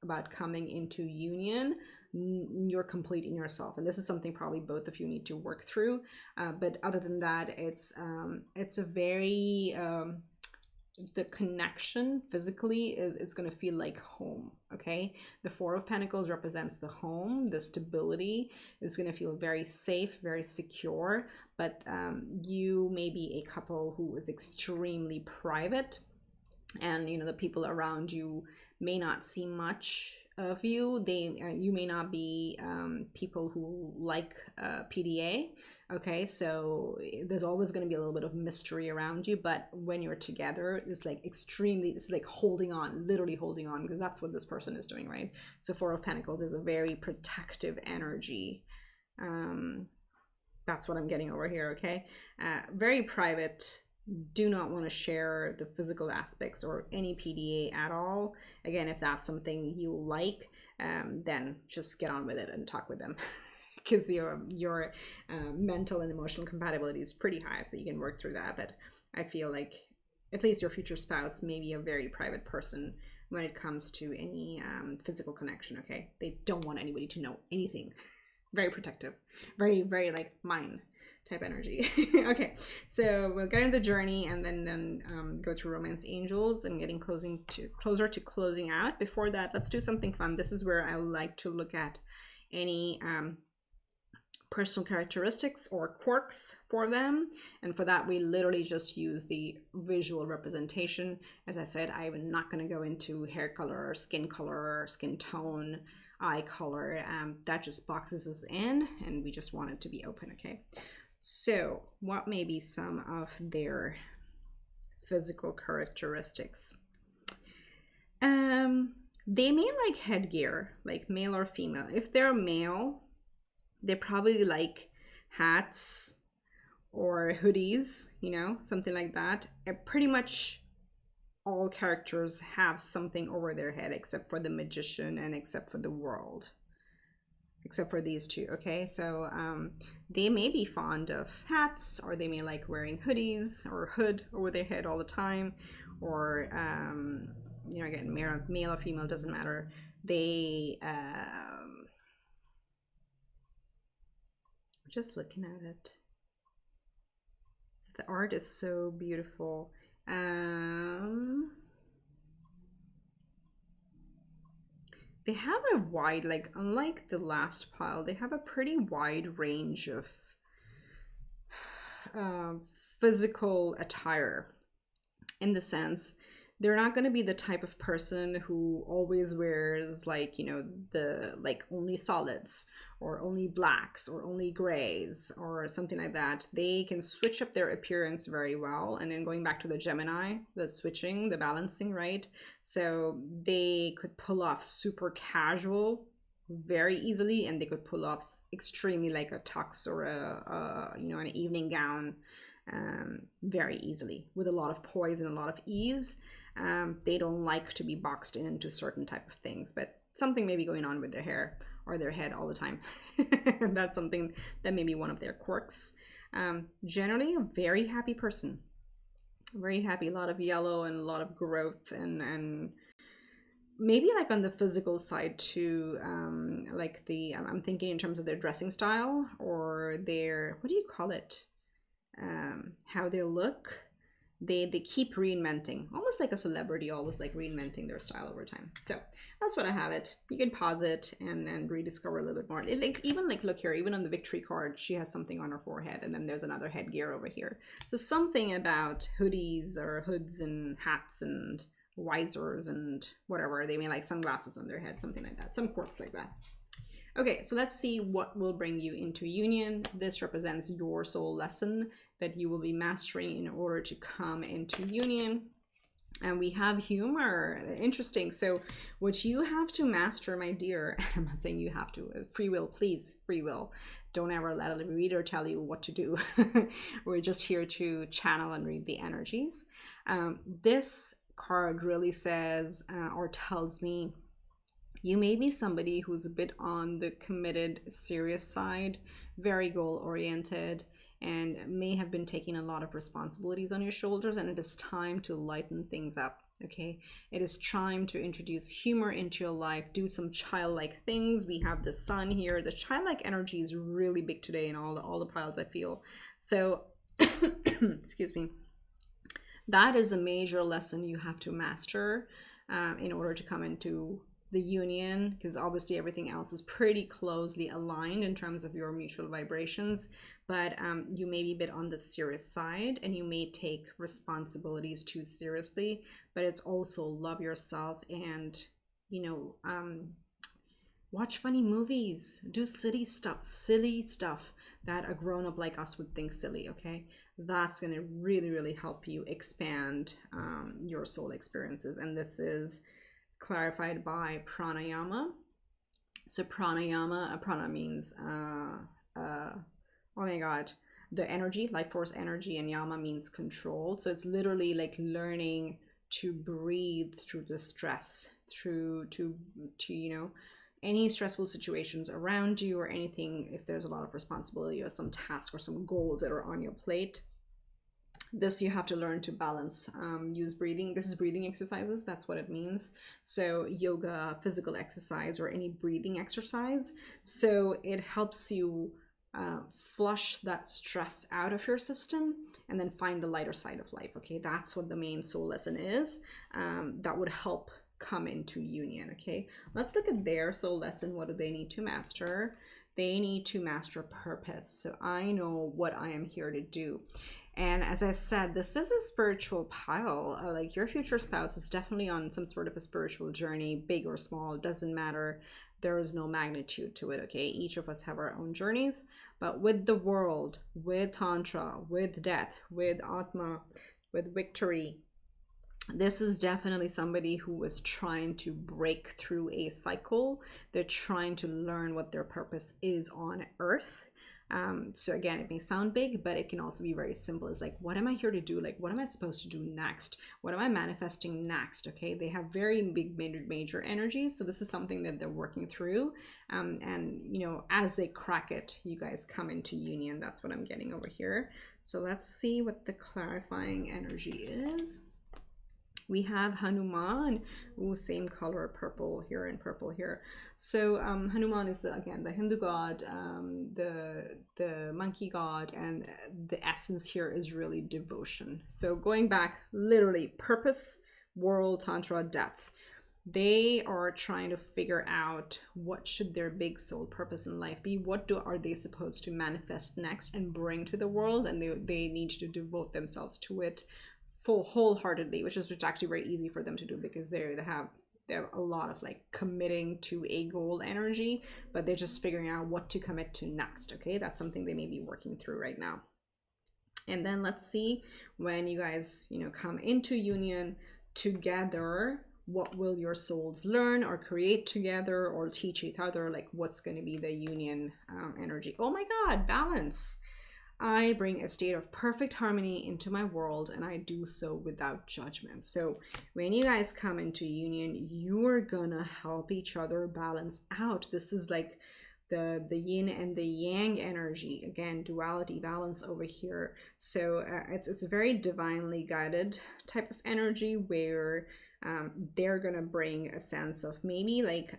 about coming into union. You're complete in yourself, and this is something probably both of you need to work through. But other than that, it's a very the connection physically it's going to feel like home. Okay, the Four of Pentacles represents the home. The stability is going to feel very safe, very secure. But you may be a couple who is extremely private, and you know the people around you may not see much of you. You may not be people who like PDA. Okay, so there's always going to be a little bit of mystery around you, but when you're together, it's like it's like holding on, literally holding on, because that's what this person is doing, right? So Four of Pentacles is a very protective energy. That's what I'm getting over here, okay? Very private, do not want to share the physical aspects or any PDA at all. Again, if that's something you like, then just get on with it and talk with them. Because your mental and emotional compatibility is pretty high, so you can work through that. But I feel like at least your future spouse may be a very private person when it comes to any physical connection. Okay, they don't want anybody to know anything. Very protective, very like mine type energy. Okay, so we'll get into the journey and then go through romance angels and getting closer to closing out. Before that, let's do something fun. This is where I like to look at any personal characteristics or quirks for them, and for that we literally just use the visual representation. As I said, I'm not going to go into hair color, skin tone, eye color. That just boxes us in, and we just want it to be open. Okay, so what may be some of their physical characteristics? They may like headgear, like male or female. If they're male, they probably like hats or hoodies, you know, something like that. Pretty much all characters have something over their head except for the magician and except for the world. Except for these two, okay? So they may be fond of hats, or they may like wearing hoodies or hood over their head all the time, or, you know, again, male or female, doesn't matter. They... just looking at it, the art is so beautiful. They have a wide, like, unlike the last pile, they have a pretty wide range of physical attire, in the sense they're not going to be the type of person who always wears, like, you know, the like only solids or only blacks or only grays or something like that. They can switch up their appearance very well. And then going back to the Gemini, the switching, the balancing, right? So they could pull off super casual very easily, and they could pull off extremely like a tux or a you know, an evening gown very easily, with a lot of poise and a lot of ease. They don't like to be boxed into certain type of things, but something may be going on with their hair or their head all the time. That's something that may be one of their quirks. Generally a very happy person, very happy, a lot of yellow and a lot of growth, and maybe like on the physical side too, like the I'm thinking in terms of their dressing style or their, what do you call it, how they look. They keep reinventing, almost like a celebrity, always like reinventing their style over time. So that's what I have it. You can pause it and rediscover a little bit more. Like, even like, look here, even on the victory card, she has something on her forehead, and then there's another headgear over here. So something about hoodies or hoods and hats and visors and whatever. They may like sunglasses on their head, something like that. Some quirks like that. Okay, so let's see what will bring you into union. This represents your soul lesson that you will be mastering in order to come into union. And we have humor. Interesting. So what you have to master, my dear, I'm not saying you have to, free will, please, free will. Don't ever let a reader tell you what to do. We're just here to channel and read the energies. This card really says or tells me you may be somebody who's a bit on the committed, serious side, very goal-oriented, and may have been taking a lot of responsibilities on your shoulders, and it is time to lighten things up. Okay, it is time to introduce humor into your life, do some childlike things. We have the sun here. The childlike energy is really big today in all the piles, I feel. So excuse me, that is a major lesson you have to master in order to come into the union, because obviously everything else is pretty closely aligned in terms of your mutual vibrations, but you may be a bit on the serious side, and you may take responsibilities too seriously. But it's also love yourself, and, you know, watch funny movies, do silly stuff that a grown-up like us would think silly. Okay, that's going to really help you expand your soul experiences. And this is clarified by pranayama. So pranayama, prana means oh my god, the energy, life force energy, and yama means control. So it's literally like learning to breathe through the stress, through to you know, any stressful situations around you, or anything, if there's a lot of responsibility or some task or some goals that are on your plate. This you have to learn to balance. Use breathing. This is breathing exercises, that's what it means. So yoga, physical exercise, or any breathing exercise, so it helps you flush that stress out of your system and then find the lighter side of life. Okay, that's what the main soul lesson is. That would help come into union. Okay, let's look at their soul lesson. What do they need to master? They need to master purpose. So I know what I am here to do. And as I said, this is a spiritual pile. Like your future spouse is definitely on some sort of a spiritual journey, big or small, it doesn't matter. There is no magnitude to it, okay? Each of us have our own journeys, but with the world, with Tantra, with death, with Atma, with victory, this is definitely somebody who is trying to break through a cycle. They're trying to learn what their purpose is on earth. So again, it may sound big, but it can also be very simple. It's like, what am I here to do? Like, what am I supposed to do next? What am I manifesting next? Okay, they have very big major energies, so this is something that they're working through. And you know, as they crack it, you guys come into union. That's what I'm getting over here. So let's see what the clarifying energy is. We have Hanuman. Ooh, same color, purple here and purple here. So Hanuman is again the Hindu god, the monkey god, and the essence here is really devotion. So going back, literally purpose, world, tantra, death. They are trying to figure out what should their big soul purpose in life be. What are they supposed to manifest next and bring to the world, and they need to devote themselves to it wholeheartedly, which is actually very easy for them to do, because they have a lot of like committing to a goal energy, but they're just figuring out what to commit to next. Okay, that's something they may be working through right now. And then let's see, when you guys, you know, come into union together, what will your souls learn or create together or teach each other? Like, what's going to be the union energy? Oh my god, balance. I bring a state of perfect harmony into my world, and I do so without judgment. So when you guys come into union, you're gonna help each other balance out. This is like the yin and the yang energy. Again, duality, balance over here. So it's a very divinely guided type of energy, where they're gonna bring a sense of maybe like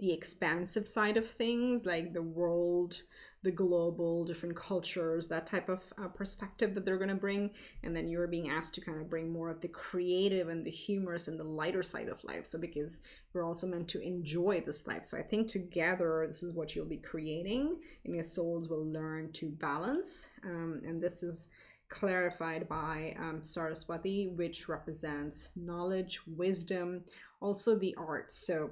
the expansive side of things, like the world, the global, different cultures, that type of perspective that they're going to bring. And then you're being asked to kind of bring more of the creative and the humorous and the lighter side of life. So because we're also meant to enjoy this life. So I think together, this is what you'll be creating, and your souls will learn to balance. And this is clarified by Saraswati, which represents knowledge, wisdom, also the arts. So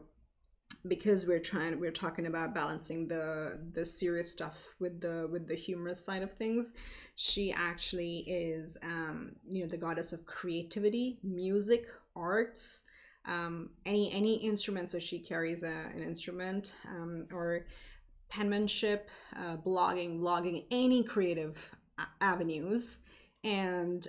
because we're talking about balancing the serious stuff with the humorous side of things, she actually is you know, the goddess of creativity, music, arts, any instrument. So she carries an instrument, or penmanship, blogging, vlogging, any creative avenues, and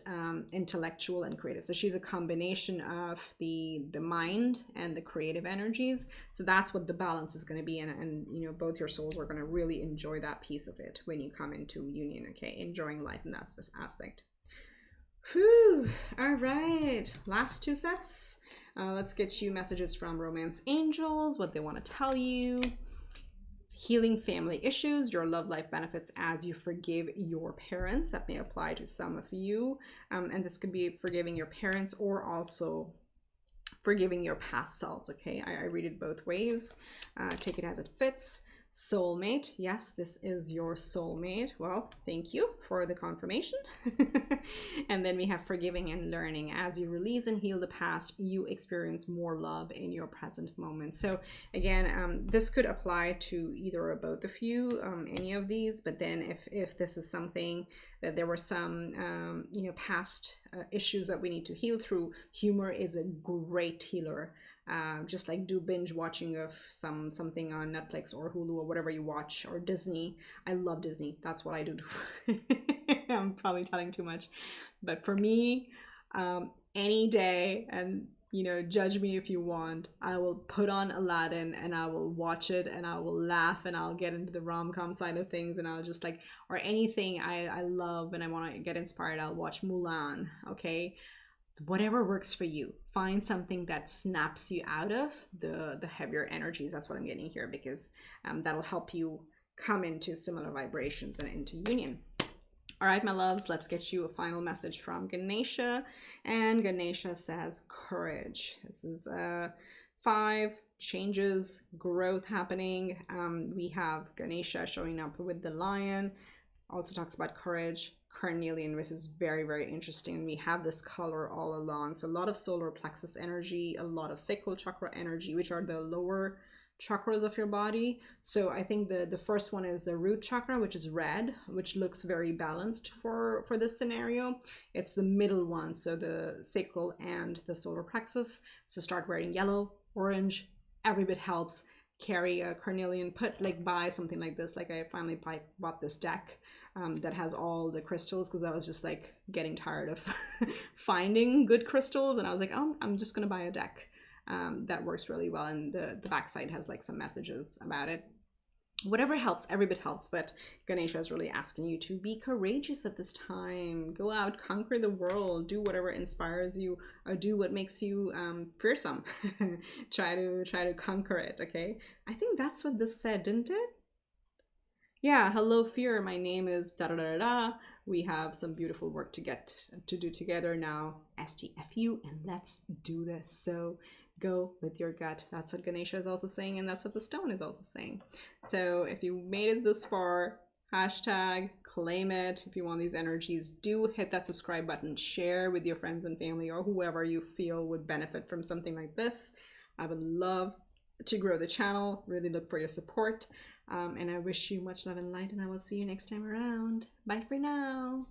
intellectual and creative. So she's a combination of the mind and the creative energies. So that's what the balance is going to be, and you know, both your souls are going to really enjoy that piece of it when you come into union. Okay, enjoying life in that aspect. Whew. All right, last two sets. Let's get you messages from romance angels, what they want to tell you. Healing family issues, your love life benefits as you forgive your parents. That may apply to some of you. And this could be forgiving your parents or also forgiving your past selves. Okay, I read it both ways. Take it as it fits. Soulmate, yes, this is your soulmate. Well, thank you for the confirmation. And then we have forgiving and learning. As you release and heal the past, you experience more love in your present moment. So again, this could apply to either or both of you, any of these. But then if this is something that there were some you know, past issues that we need to heal through, humor is a great healer. just like do binge watching of something on Netflix or Hulu or whatever you watch, or Disney. I love Disney. That's what I do. I'm probably telling too much, but for me, any day, and you know, judge me if you want, I will put on Aladdin and I will watch it and I will laugh and I'll get into the rom-com side of things, and I'll just like, or anything I love and I want to get inspired, I'll watch Mulan. Okay, whatever works for you. Find something that snaps you out of the heavier energies. That's what I'm getting here, because that'll help you come into similar vibrations and into union. All right, my loves, let's get you a final message from Ganesha. And Ganesha says courage. This is 5 changes, growth happening. We have Ganesha showing up with the lion. Also talks about courage. Carnelian, which is very, very interesting. We have this color all along. So a lot of solar plexus energy, a lot of sacral chakra energy, which are the lower chakras of your body. So I think the first one is the root chakra, which is red, which looks very balanced for this scenario. It's the middle one, so the sacral and the solar plexus. So start wearing yellow, orange, every bit helps. Carry a carnelian, buy something like this. Like I finally bought this deck that has all the crystals, because I was just like getting tired of finding good crystals, and I was like, oh, I'm just gonna buy a deck that works really well, and the backside has like some messages about it. Whatever helps, every bit helps, but Ganesha is really asking you to be courageous at this time. Go out, conquer the world, do whatever inspires you, or do what makes you fearsome. try to conquer it. Okay, I think that's what this said, didn't it? Yeah, hello fear, my name is da da da da. We have some beautiful work to do together now. STFU, and let's do this. So go with your gut. That's what Ganesha is also saying, and that's what the stone is also saying. So if you made it this far, hashtag claim it. If you want these energies, do hit that subscribe button, share with your friends and family, or whoever you feel would benefit from something like this. I would love to grow the channel. Really look for your support. And I wish you much love and light, and I will see you next time around. Bye for now.